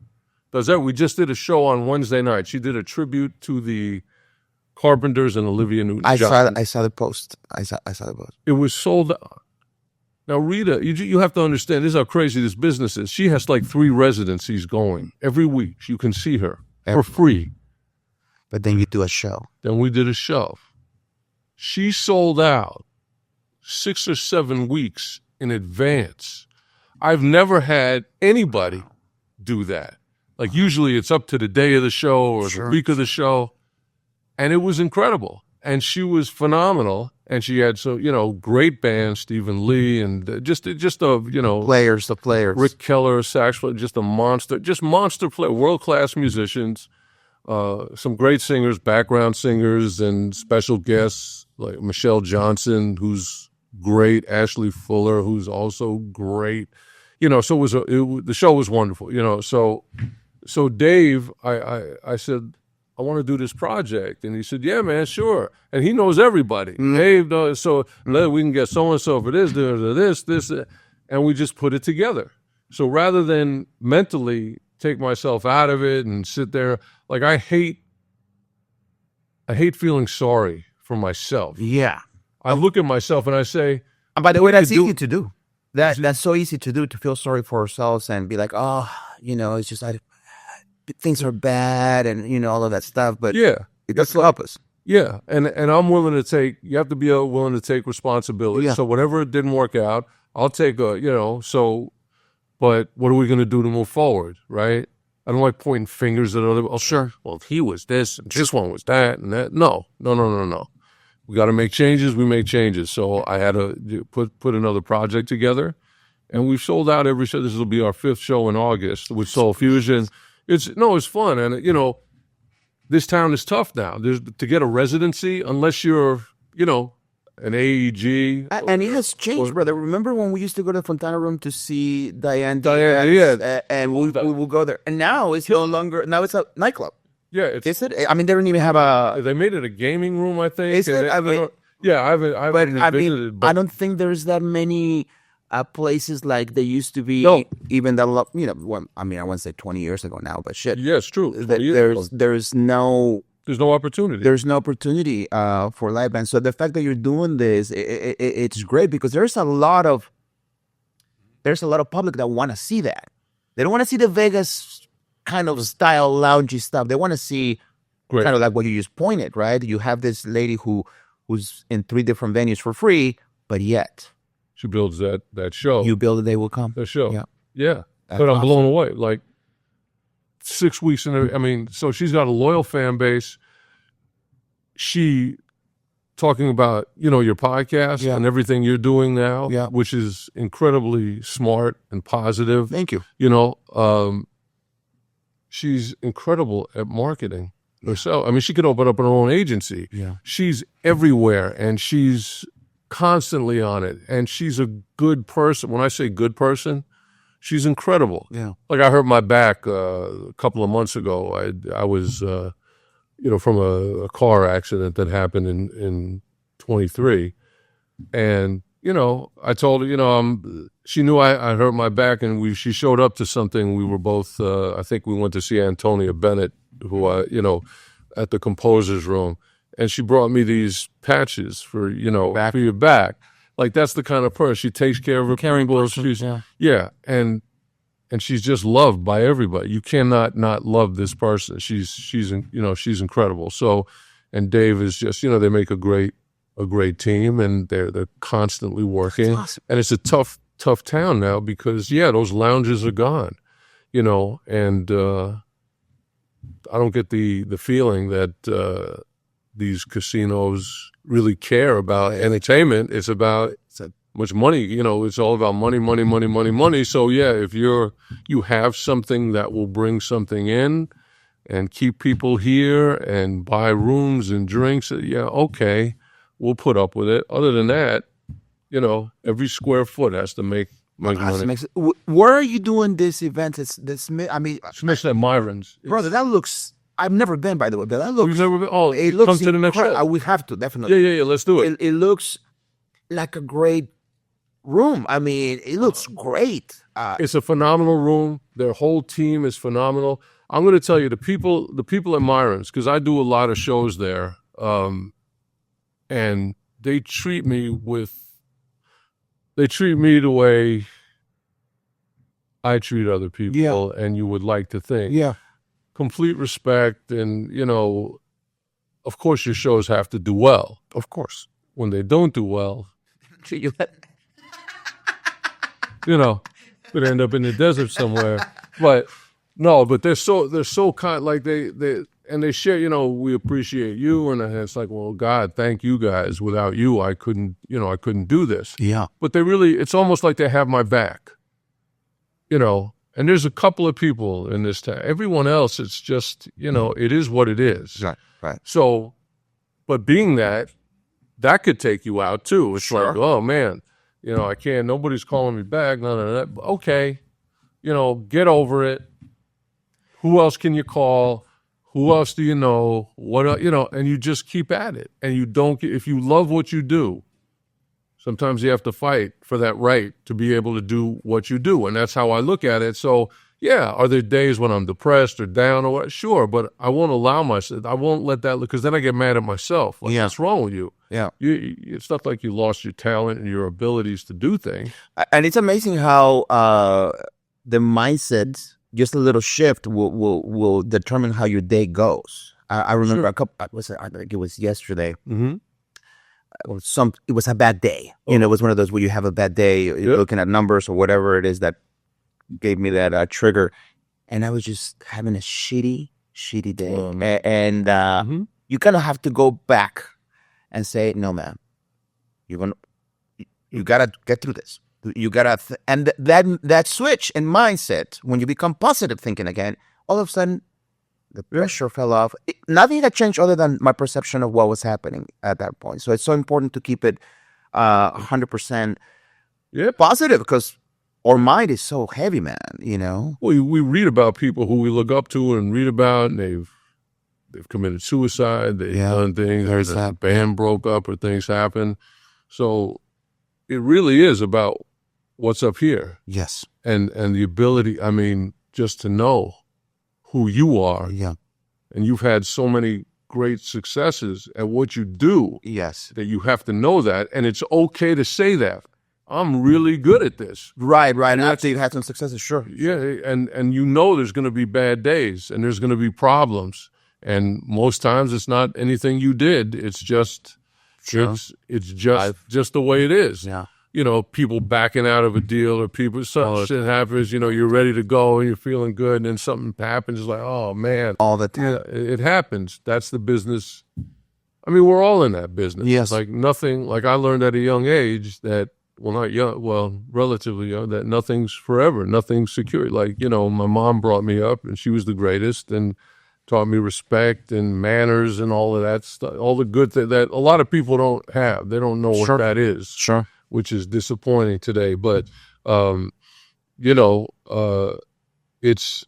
does that. We just did a show on Wednesday night. She did a tribute to the Carpenters and Olivia Newton-John. I saw the post. I saw the post. It was sold out. Now, Rita, you have to understand, this is how crazy this business is. She has like 3 residencies going every week. You can see her for free. But then you do a show. Then we did a show. She sold out 6 or 7 weeks in advance. I've never had anybody do that. Like, usually it's up to the day of the show or the week of the show. And it was incredible. And she was phenomenal. And she had great bands, Stephen Lee, and the players. Rick Keller, sax player, just monster player, world-class musicians, some great singers, background singers, and special guests like Michelle Johnson, who's great, Ashley Fuller, who's also great. So the show was wonderful. So Dave, I said, I want to do this project. And he said, yeah, man, sure. And he knows everybody. Mm-hmm. Dave knows, so we can get so-and-so for this, and we just put it together. So rather than mentally take myself out of it and sit there, like, I hate feeling sorry for myself. Yeah. I look at myself and I say, and by the way, that's easy to do. That's so easy to do, to feel sorry for ourselves and be like, oh, it's just, things are bad and, you know, all of that stuff, but Yeah. it does help us. Yeah, and I'm willing to take. You have to be willing to take responsibility. Yeah. So whatever it didn't work out, I'll take So, but what are we going to do to move forward, right? I don't like pointing fingers at other. Oh, Sure. Well, he was this, and this one was that, and that. No. We got to make changes. We make changes. So I had to put another project together, and we've sold out every show. This will be our 5th show in August with Soul Fusion. It's fun, and this town is tough now. To get a residency, unless you're, an AEG. And it has changed, brother. Remember when we used to go to the Fontana Room to see Diane? Yeah. And we will go there. And now it's no longer, now it's a nightclub. Yeah. Is it? I mean, they don't even have a... They made it a gaming room, I think. Is it? I haven't visited. I don't think there's that many places like they used to be. No. Even that, I wouldn't say 20 years ago now, but shit. Yeah, it's true. There's no opportunity. There's no opportunity for live bands. So the fact that you're doing this, it's great because there's a lot of public that want to see that. They don't want to see the Vegas kind of style loungy stuff. They want to see kind of like what you just pointed, right? You have this lady who's in 3 different venues for free, but yet she builds that show. You build it, they will come. The show. Yeah. But I'm blown away. Like 6 weeks so she's got a loyal fan base. She talking about, your podcast and everything you're doing now, which is incredibly smart and positive. Thank you. She's incredible at marketing herself. I mean, she could open up her own agency. Yeah. She's everywhere and she's constantly on it. And she's a good person. When I say good person, she's incredible. Yeah. Like I hurt my back a couple of months ago. I was, from a car accident that happened in 23. And, I told her, she knew I hurt my back and she showed up to something. We were both, I think we went to see Antonia Bennett, who at the composer's room. And she brought me these patches for your back. Like that's the kind of person. She takes care of her people. And she's just loved by everybody. You cannot not love this person. She's incredible. So, and Dave is just, they make a great team and they're constantly working. That's awesome. And it's a tough town now because those lounges are gone, and I don't get the feeling that these casinos really care about entertainment. It's about much money, it's all about money. So if you have something that will bring something in and keep people here and buy rooms and drinks, okay, we'll put up with it. Other than that, every square foot has to make money. Where are you doing this event? Smith's at Myron's. Brother, that looks... I've never been, by the way, but that looks... You've never been? Oh, it looks come to the next show. We have to, definitely. Yeah, let's do it. It looks like a great room. I mean, it looks great. It's a phenomenal room. Their whole team is phenomenal. I'm going to tell you, the people at Myron's, because I do a lot of shows there, and they treat me the way I treat other people, and you would like to think. Yeah. Complete respect, and, of course your shows have to do well. Of course. When they don't do well, treat you that. Could end up in the desert somewhere. But no, but they're so kind. Like they share. We appreciate you, and it's like, well, God, thank you guys. Without you, I couldn't do this. Yeah. But it's almost like they have my back. And there's a couple of people in this town. Everyone else, it's just it is what it is. Right. So, but being that could take you out too. It's Sure. like, oh man. I can't, nobody's calling me back, none of that. Okay, get over it. Who else can you call? Who else do you know? What, and you just keep at it. And if you love what you do, sometimes you have to fight for that right to be able to do what you do. And that's how I look at it. So, are there days when I'm depressed or down or what? Sure, but I won't allow myself, I won't let that, because then I get mad at myself. Like, what's wrong with you? Yeah. It's not like you lost your talent and your abilities to do things. And it's amazing how the mindset just a little shift will determine how your day goes. I remember Sure. a couple. I think it was yesterday. Mm-hmm. It was a bad day. You know, it was one of those where you have a bad day, you're Yep. looking at numbers or whatever it is that gave me that trigger, and I was just having a shitty day, and Mm-hmm. you kind of have to go back and say, no, man, you gotta get through this. You gotta, and that switch in mindset when you become positive thinking again, all of a sudden the pressure fell off. Nothing had changed other than my perception of what was happening at that point. So it's so important to keep it 100% positive because our mind is so heavy, man. You know. Well, we read about people who we look up to and read about, and they've committed suicide. They've done things. There's a band broke up or things happen. So it really is about what's up here. Yes. And the ability, I mean, just to know who you are. Yeah. And you've had so many great successes at what you do. Yes. That you have to know that. And it's okay to say that. I'm really good at this. Right. And after you've had some successes, sure. Yeah. And you know there's going to be bad days and there's going to be problems. And most times it's not anything you did. It's just, it's just the way it is. Yeah. You know, people backing out of a deal or people, some shit happens, you know, you're ready to go and you're feeling good and then something happens. It's like, oh man. All the time. Yeah, it happens. That's the business. I mean, we're all in that business. Yes. Like nothing, like I learned at a young age that, well, not young, well, relatively young, that nothing's forever, nothing's secure. Like, you know, my mom brought me up and she was the greatest and taught me respect and manners and all of that stuff, all the good that a lot of people don't have. They don't know what that is. Sure. Which is disappointing today. But, you know, it's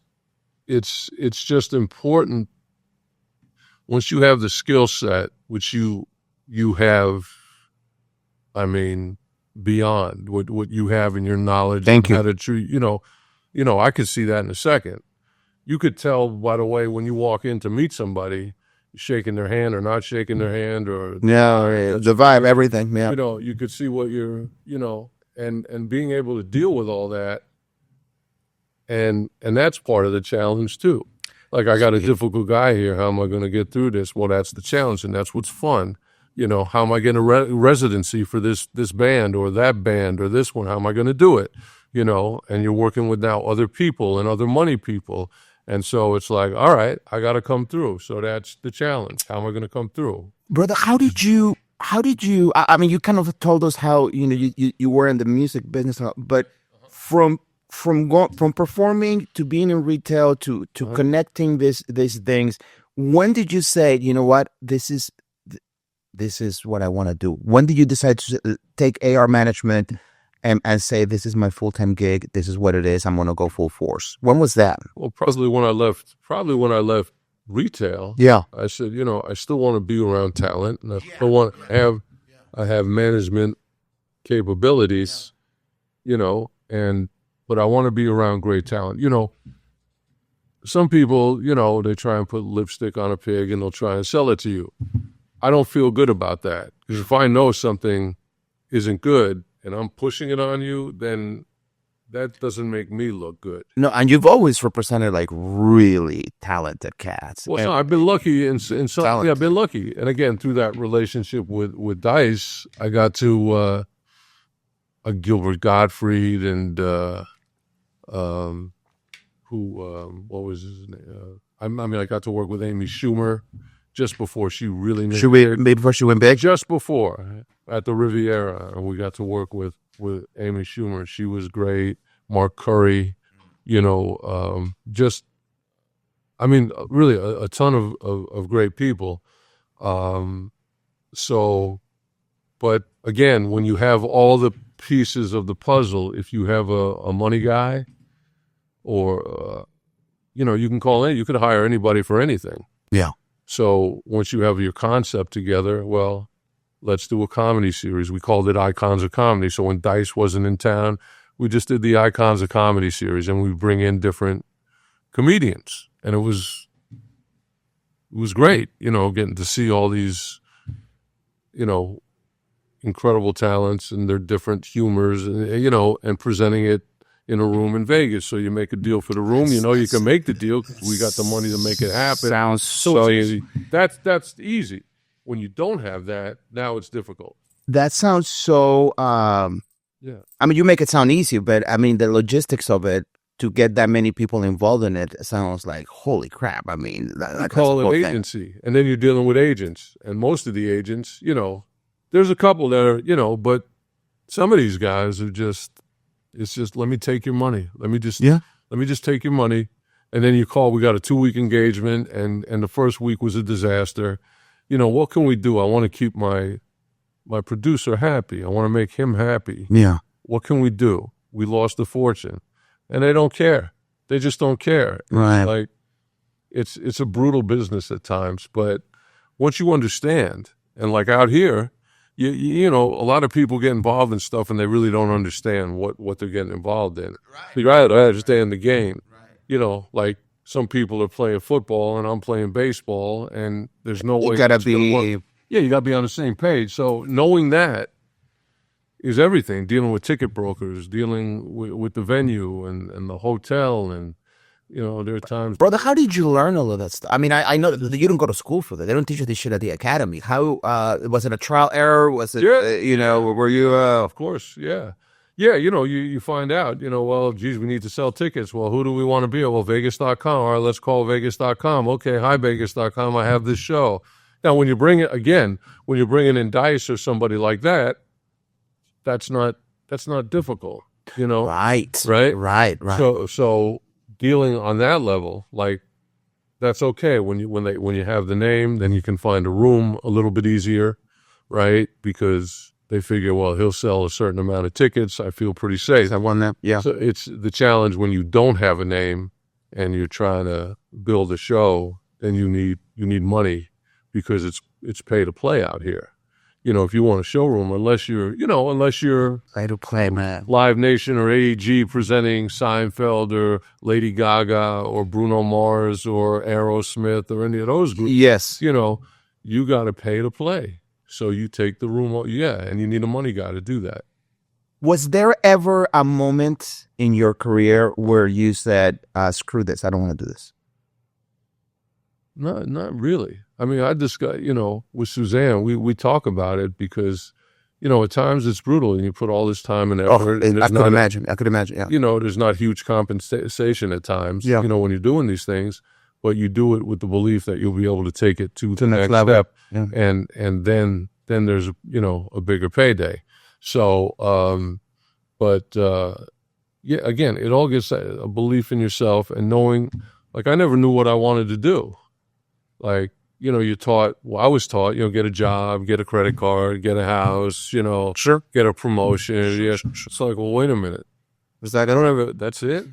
just important once you have the skill set, which you have, I mean, beyond what you have in your knowledge. Thank you. How to treat, you know, I could see that in a second. You could tell, by the way, when you walk in to meet somebody, shaking their hand or not shaking their hand or the vibe, everything. Yeah. You know, you could see what you're, you know, and being able to deal with all that. And that's part of the challenge too. Like I got a difficult guy here. How am I going to get through this? Well, that's the challenge and that's what's fun. You know, how am I getting a residency for this band or that band or this one? How am I going to do it? You know, and you're working with now other people and other money people. And so it's like, all right, I got to come through. So that's the challenge. How am I going to come through? Brother, how did you, I mean, you kind of told us how, you know, you were in the music business, but from performing to being in retail to connecting these things, when did you say, you know what, this is what I want to do? When did you decide to take AR management and say, this is my full-time gig, this is what it is, I'm going to go full force? When was that? Well, probably when I left retail. Yeah. I said, you know, I still want to be around talent and I still want to have management capabilities, you know, but I want to be around great talent. You know, some people, you know, they try and put lipstick on a pig and they'll try and sell it to you. I don't feel good about that because if I know something isn't good, and I'm pushing it on you, then that doesn't make me look good. No, and you've always represented like really talented cats. Well, no, I've been lucky in some. Yeah, I've been lucky, and again through that relationship with Dice, I got to a Gilbert Gottfried and what was his name? I mean, I got to work with Amy Schumer just before she really before she went big. Just before at the Riviera, and we got to work with Amy Schumer. She was great. Mark Curry, you know, just I mean, really a ton of great people. So, but again, when you have all the pieces of the puzzle, if you have a money guy, or you know, you can call in, you could hire anybody for anything. Yeah. So once you have your concept together, well, let's do a comedy series. We called it Icons of Comedy. So when Dice wasn't in town, we just did the Icons of Comedy series, and we bring in different comedians, and it was great, you know, getting to see all these, you know, incredible talents and their different humors, and you know, and presenting it in a room in Vegas. So you make a deal for the room. You know you can make the deal because we got the money to make it happen. Sounds so easy. That's easy. When you don't have that, now it's difficult. That sounds so. Yeah. I mean, you make it sound easy, but I mean the logistics of it to get that many people involved in it sounds like holy crap. I mean, I call it agency, and then you're dealing with agents, and most of the agents, you know, there's a couple that are, you know, but some of these guys are just. It's just let me take your money. Let me just take your money, and then you call. We got a 2-week engagement, and the first week was a disaster. You know, what can we do? I want to keep my producer happy. I want to make him happy. Yeah. What can we do? We lost a fortune. And they don't care. They just don't care. Right. Like it's a brutal business at times, but once you understand, and like out here, you know, a lot of people get involved in stuff and they really don't understand what they're getting involved in. Right. I understand the game. Right. You know, like some people are playing football and I'm playing baseball, and there's no way. You gotta be. Yeah, you gotta be on the same page. So knowing that is everything. Dealing with ticket brokers, dealing with the venue and the hotel, and you know, there are times. Brother, how did you learn all of that stuff? I mean, I know that you don't go to school for that. They don't teach you this shit at the academy. How was it a trial error? Was it, you know, were you? Of course, yeah. Yeah, you know, you find out, you know, well, geez, we need to sell tickets. Well, who do we want to be? Well, Vegas.com. All right, let's call Vegas.com. Okay, hi, Vegas.com. I have this show. Now, when you bring in Dice or somebody like that, that's not difficult, you know? Right. So dealing on that level, like, that's okay. When you have the name, then you can find a room a little bit easier, right? Because they figure, well, he'll sell a certain amount of tickets. I feel pretty safe. I won that. Yeah. So it's the challenge when you don't have a name and you're trying to build a show, then you need money because it's pay to play out here. You know, if you want a showroom, unless you're pay to play, man. Live Nation or AEG presenting Seinfeld or Lady Gaga or Bruno Mars or Aerosmith or any of those groups. Yes. You know, you got to pay to play. So you take the room, and you need a money guy to do that. Was there ever a moment in your career where you said, screw this, I don't want to do this? Not really. I mean, I discuss, you know, with Suzanne, we talk about it because, you know, at times it's brutal and you put all this time and effort. I could imagine, yeah. You know, there's not huge compensation at times, you know, when you're doing these things, but you do it with the belief that you'll be able to take it to the next level. step. Yeah. And then there's, you know, a bigger payday. So, yeah, again, it all gets a belief in yourself and knowing, like, I never knew what I wanted to do. Like, you know, I was taught, you know, get a job, get a credit card, get a house, you know, sure, get a promotion. It's like, well, wait a minute. I don't have that's it?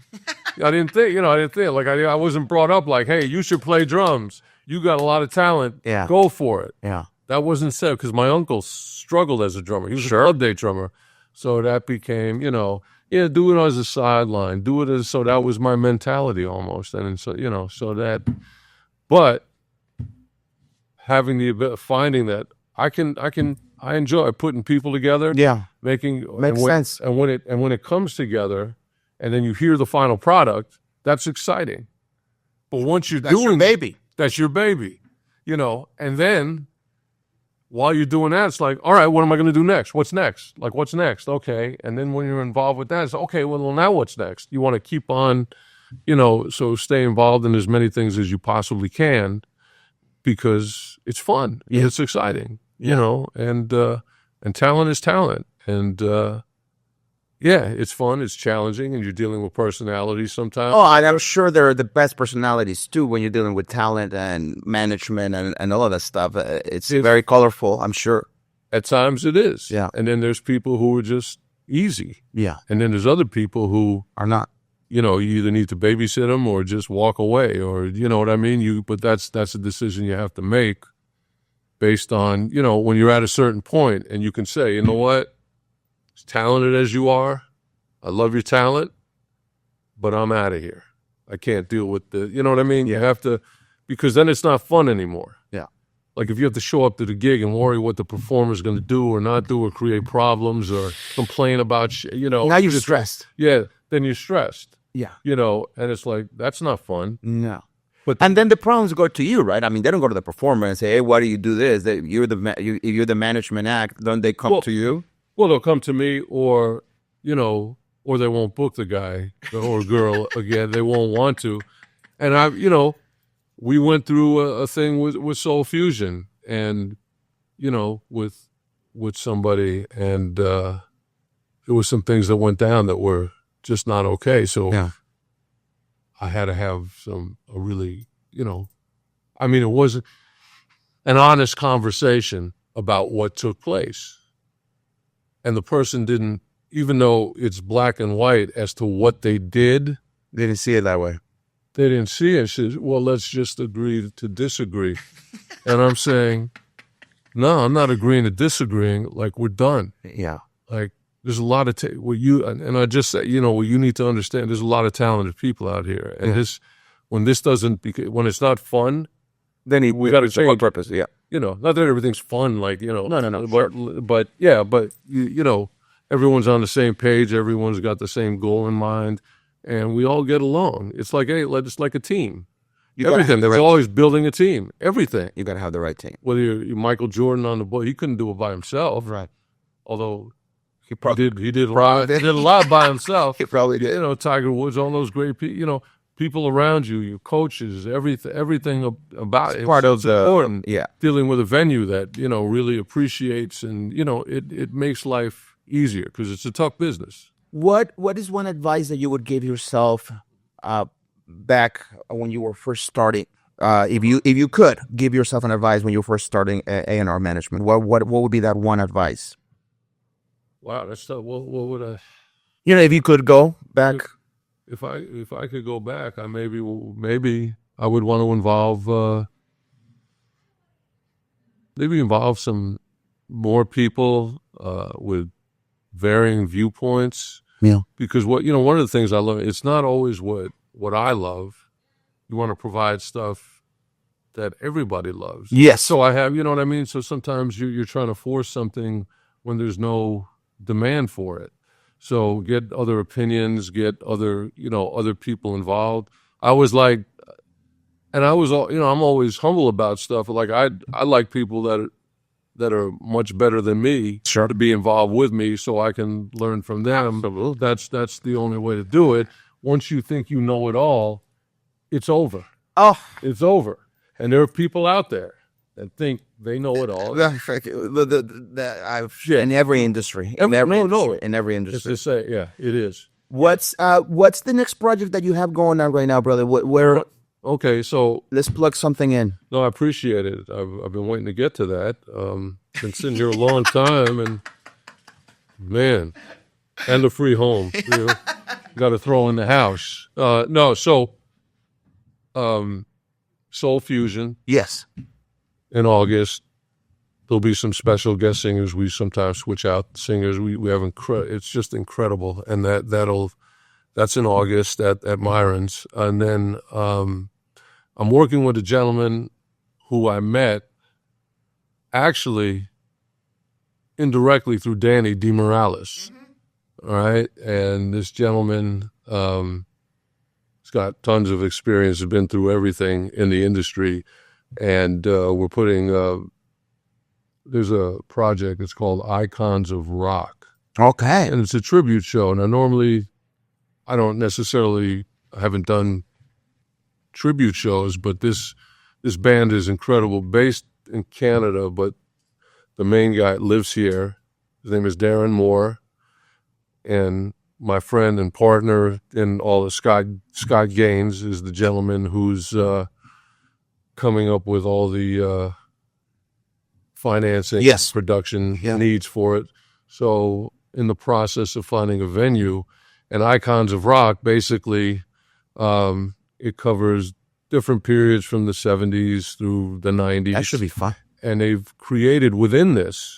I didn't think, like I wasn't brought up like, hey, you should play drums. You got a lot of talent. Yeah. Go for it. Yeah. That wasn't said because my uncle struggled as a drummer. He was a club day drummer. So that became, you know, do it as a sideline. Do it so that was my mentality almost. And so, you know, but having finding that I enjoy putting people together. Yeah. Makes sense. And when it comes together and then you hear the final product, that's exciting. But once you're that's your baby, you know, and then while you're doing that, it's like, all right, what am I going to do next? What's next? Like, what's next? Okay. And then when you're involved with that, it's okay, well, now what's next? You want to keep on, you know, so stay involved in as many things as you possibly can because it's fun. Yeah. It's exciting, you know, and talent is talent. And, yeah, it's fun, it's challenging, and you're dealing with personalities sometimes. Oh, and I'm sure there are the best personalities, too, when you're dealing with talent and management and all of that stuff. It's very colorful, I'm sure. At times it is. Yeah. And then there's people who are just easy. Yeah. And then there's other people who are not. You know, you either need to babysit them or just walk away or, you know what I mean? But that's a decision you have to make based on, you know, when you're at a certain point and you can say, you know what? As talented as you are, I love your talent, but I'm out of here. I can't deal with you know what I mean? Yeah. You have to, because then it's not fun anymore. Yeah. Like if you have to show up to the gig and worry what the performer's going to do or not do or create problems or complain about, you know. Now you're stressed. Yeah. then you're stressed, Yeah. and it's like, that's not fun. No. But And then the problems go to you, right? I mean, they don't go to the performer and say, "Hey, why do you do this?" You're you're the management act. Don't they come to you? well, they'll come to me, or or they won't book the guy or girl again. They won't want to. And we went through a thing with Soul Fusion, and with somebody, and there was some things that went down that were just not okay. So Yeah. I had to have a really, I mean, it was an honest conversation about what took place. And the person didn't, even though it's black and white as to what they did, They didn't see it that way. they didn't see it. She says, well, let's just agree to disagree. And I'm saying, no, I'm not agreeing to disagreeing. Like, we're done. Yeah. Like, there's a lot of, and I just said, what you need to understand, there's a lot of talented people out here. And when it's not fun, Then we gotta it's for change. purpose. Yeah. not that everything's fun, like, No. but everyone's on the same page, everyone's got the same goal in mind, and we all get along. It's like, hey, it's like a team. Everything. They're always building a team. Everything. You got to have the right team. Whether you're Michael Jordan on the ball, he couldn't do it by himself. Right. Although He probably he did a lot by himself. He probably did. Tiger Woods, all those great people, people around you, your coaches, everything about it. Part of the important. Yeah. Dealing with a venue that, really appreciates, and, it makes life easier, because it's a tough business. What is one advice that you would give yourself back when you were first starting? If you could give yourself an advice when you were first starting A&R management, what would be that one advice? Wow, that's tough. What would I? If you could go back. If I could go back, I maybe I would want to involve some more people with varying viewpoints. Yeah. Because one of the things I love, it's not always what I love. You want to provide stuff that everybody loves. Yes. So I have, you know what I mean? So sometimes you're trying to force something when there's no demand for it. So get other opinions, get other people involved. I was like, and I was, I'm always humble about stuff. Like I like people that are much better than me to be involved with me, so I can learn from them. That's the only way to do it. Once you think you know it all, it's over. Oh, It's over. And there are people out there that think they know it all. in every industry. In every As industry. they say, yeah, it is. What's the next project that you have going on right now, brother? Where Okay, so let's plug something in. no, I appreciate it. I've been waiting to get to that. Been sitting here a long time, and man, and a free home. Got to throw in the house. Soul Fusion Yes. in August. There'll be some special guest singers. We sometimes switch out singers. We have it's just incredible, and that's in August at Myron's. And then I'm working with a gentleman who I met actually indirectly through Danny DeMorales. All right, and this gentleman he's got tons of experience, has been through everything in the industry, and we're putting there's a project that's called Icons of Rock. Okay. And it's a tribute show. Now, normally, I haven't done tribute shows, but this band is incredible, based in Canada, but the main guy lives here. His name is Darren Moore, and my friend and partner in all the Scott Gaines is the gentleman who's coming up with all the financing, Yes. production needs for it. So in the process of finding a venue, and Icons of Rock, basically, it covers different periods from the 70s through the 90s. That should be fun. And they've created within this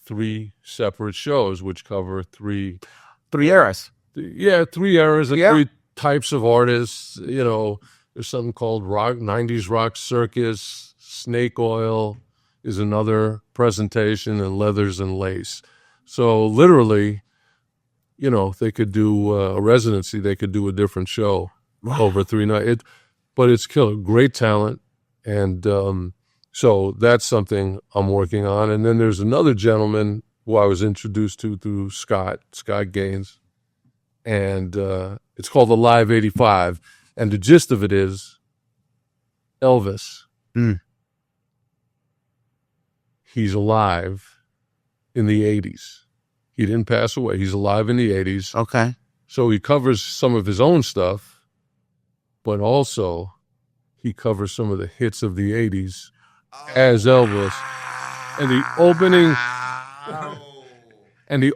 3 separate shows, which cover 3 eras. 3 eras and Yeah. 3 types of artists. There's something called 90s rock circus. Snake Oil is another presentation, and Leathers and Lace. So literally, they could do a residency. They could do a different show over 3 nights. But it's killer. Great talent. And so that's something I'm working on. And then there's another gentleman who I was introduced to through Scott Gaines. And it's called the Live 85. And the gist of it is Elvis. He's alive in the 80s. He didn't pass away. He's alive in the 80s. Okay. So he covers some of his own stuff, but also he covers some of the hits of the 80s as Elvis. And the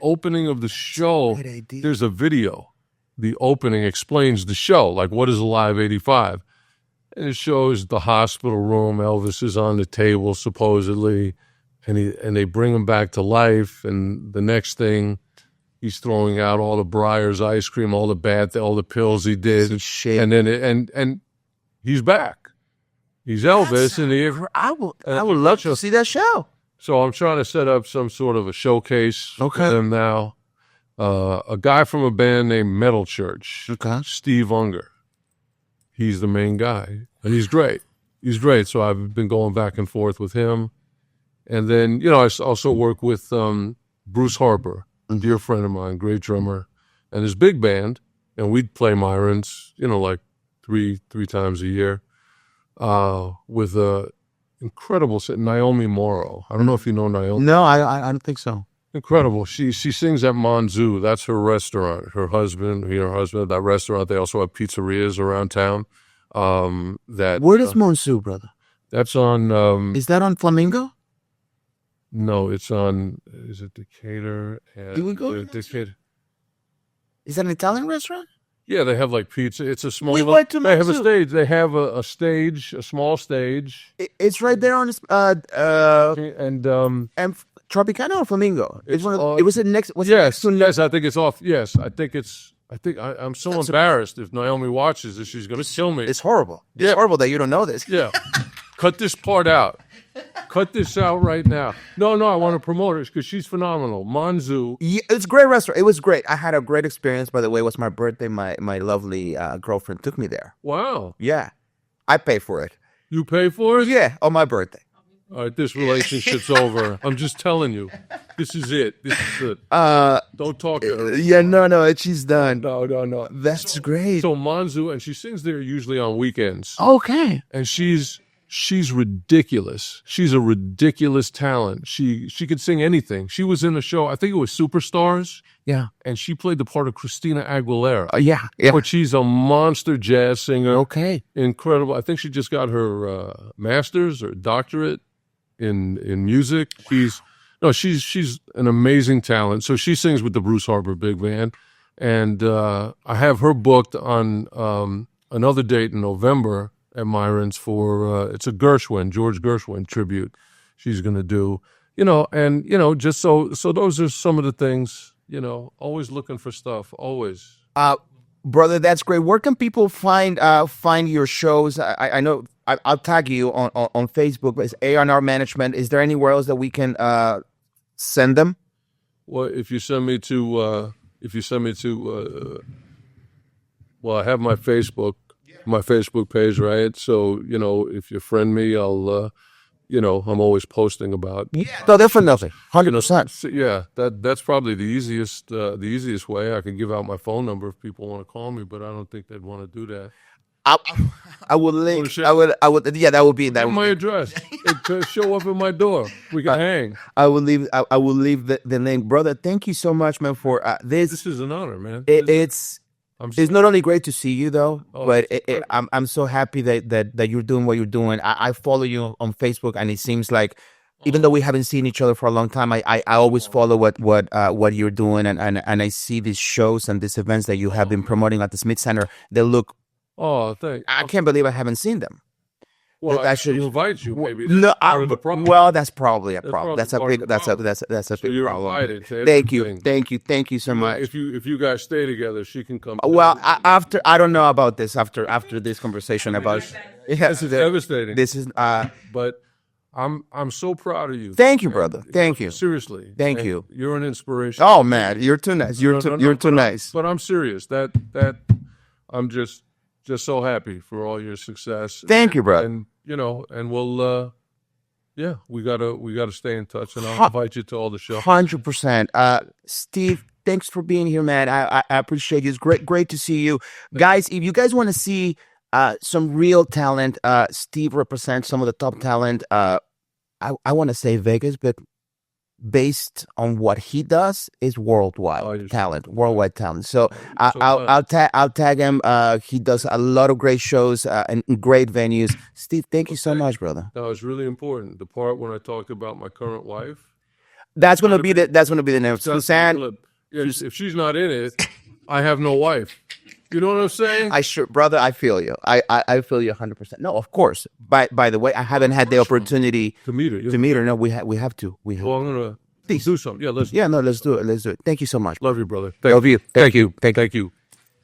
opening of the show, there's a video. The opening explains the show, like what is Alive 85? And it shows the hospital room. Elvis is on the table, supposedly, and they bring him back to life. And the next thing, he's throwing out all the Breyer's ice cream, all the pills he did, Shit. and then and he's back. He's Elvis, I would love to see that show. So I'm trying to set up some sort of a showcase for them now. A guy from a band named Metal Church, Steve Arnold. He's the main guy, and he's great. He's great. So I've been going back and forth with him. And then, I also work with Bruce Harper, a dear friend of mine, great drummer, and his big band. And we'd play Myron's, like three times a year with incredible Naomi Morrow. I don't know if you know Naomi. No, I don't think so. Incredible. She sings at Monzu. That's her restaurant. Her husband, that restaurant. They also have pizzerias around town. Where does Monzu, brother? That's on. Is that on Flamingo? No, it's on. Is it Decatur? Do we go? Decatur. Is that an Italian restaurant? Yeah, they have like pizza. It's a small. We went to They have a Monzu. stage. They have a stage, a small stage. It's right there on And Tropicana or Flamingo. It's one of. It was it next? Was yes, it next yes, I think it's off. Yes, I think I'm so embarrassed if Naomi watches this. She's gonna kill me. It's horrible. It's horrible that you don't know this. Yeah, cut this part out. Cut this out right now. No, I want to promote her because she's phenomenal. Monzu. Yeah, it's a great restaurant. It was great. I had a great experience. By the way, it was my birthday. My lovely girlfriend took me there. Wow. Yeah, I paid for it. You pay for it? Yeah, on my birthday. All right, this relationship's over. I'm just telling you. This is it. This is it. Don't talk to her. Yeah, no, she's done. No. That's great. So Monzu, and she sings there usually on weekends. Okay. And she's ridiculous. She's a ridiculous talent. She could sing anything. She was in a show, I think it was Superstars. Yeah. And she played the part of Christina Aguilera. Yeah. But she's a monster jazz singer. Okay. Incredible. I think she just got her master's or doctorate in music. She's an amazing talent. So she sings with the Bruce Harper Big Band. And I have her booked on another date in November at Myron's for it's a George Gershwin tribute she's going to do, and just so those are some of the things, always looking for stuff, always. Brother, that's great. Where can people find your shows? I know I'll tag you on Facebook, but it's A&R Management. Is there anywhere else that we can send them? Well, if you send me to well, I have my Facebook page, right? So, if you friend me, I'll, I'm always posting about. Yeah, no, definitely, 100%. Yeah, that's probably the easiest way. I can give out my phone number if people want to call me, but I don't think they'd want to do that. I would link. I would. Yeah, that would be that. My address. It could show up at my door. We can hang. I will leave. I will leave the link, brother. Thank you so much, man, for this. This is an honor, man. It's not only great to see you though, but I'm so happy that you're doing what you're doing. I follow you on Facebook, and it seems like even though we haven't seen each other for a long time, I always follow what you're doing, and I see these shows and these events that you have been promoting at the Smith Center. They look. Oh, thanks. I can't believe I haven't seen them. Well, I should invite you. Maybe. No, well, that's probably a problem. That's a big problem. So you're invited. Thank you so much. If you guys stay together, she can come. Well, after I don't know about this. After this conversation about it's devastating. This is but I'm so proud of you. Thank you, brother. Thank you. Seriously. Thank And you. You're an inspiration. Oh man, you're too nice. You're too nice. But I'm serious. That I'm just so happy for all your success. Thank you, brother. And and we'll yeah, we gotta stay in touch, and I'll invite you to all the shows. 100%. Steve, thanks for being here, man. I appreciate you. It's great to see you, guys. If you guys want to see some real talent, Steve represents some of the top talent. I want to say Vegas, but based on what he does, is worldwide talent. So I'll tag him. He does a lot of great shows and great venues. Steve, thank you so much, brother. That was really important. The part when I talked about my current wife. That's gonna be the name. Suzanne. If she's not in it, I have no wife. You know what I'm saying? Brother, I feel you. I feel you 100%. No, of course. By the way, I haven't had the opportunity to meet her. No, we have to. Well, I'm gonna do something. Yeah, let's. Yeah, no, let's do it. Thank you so much. Love you, brother. Love you. Thank you.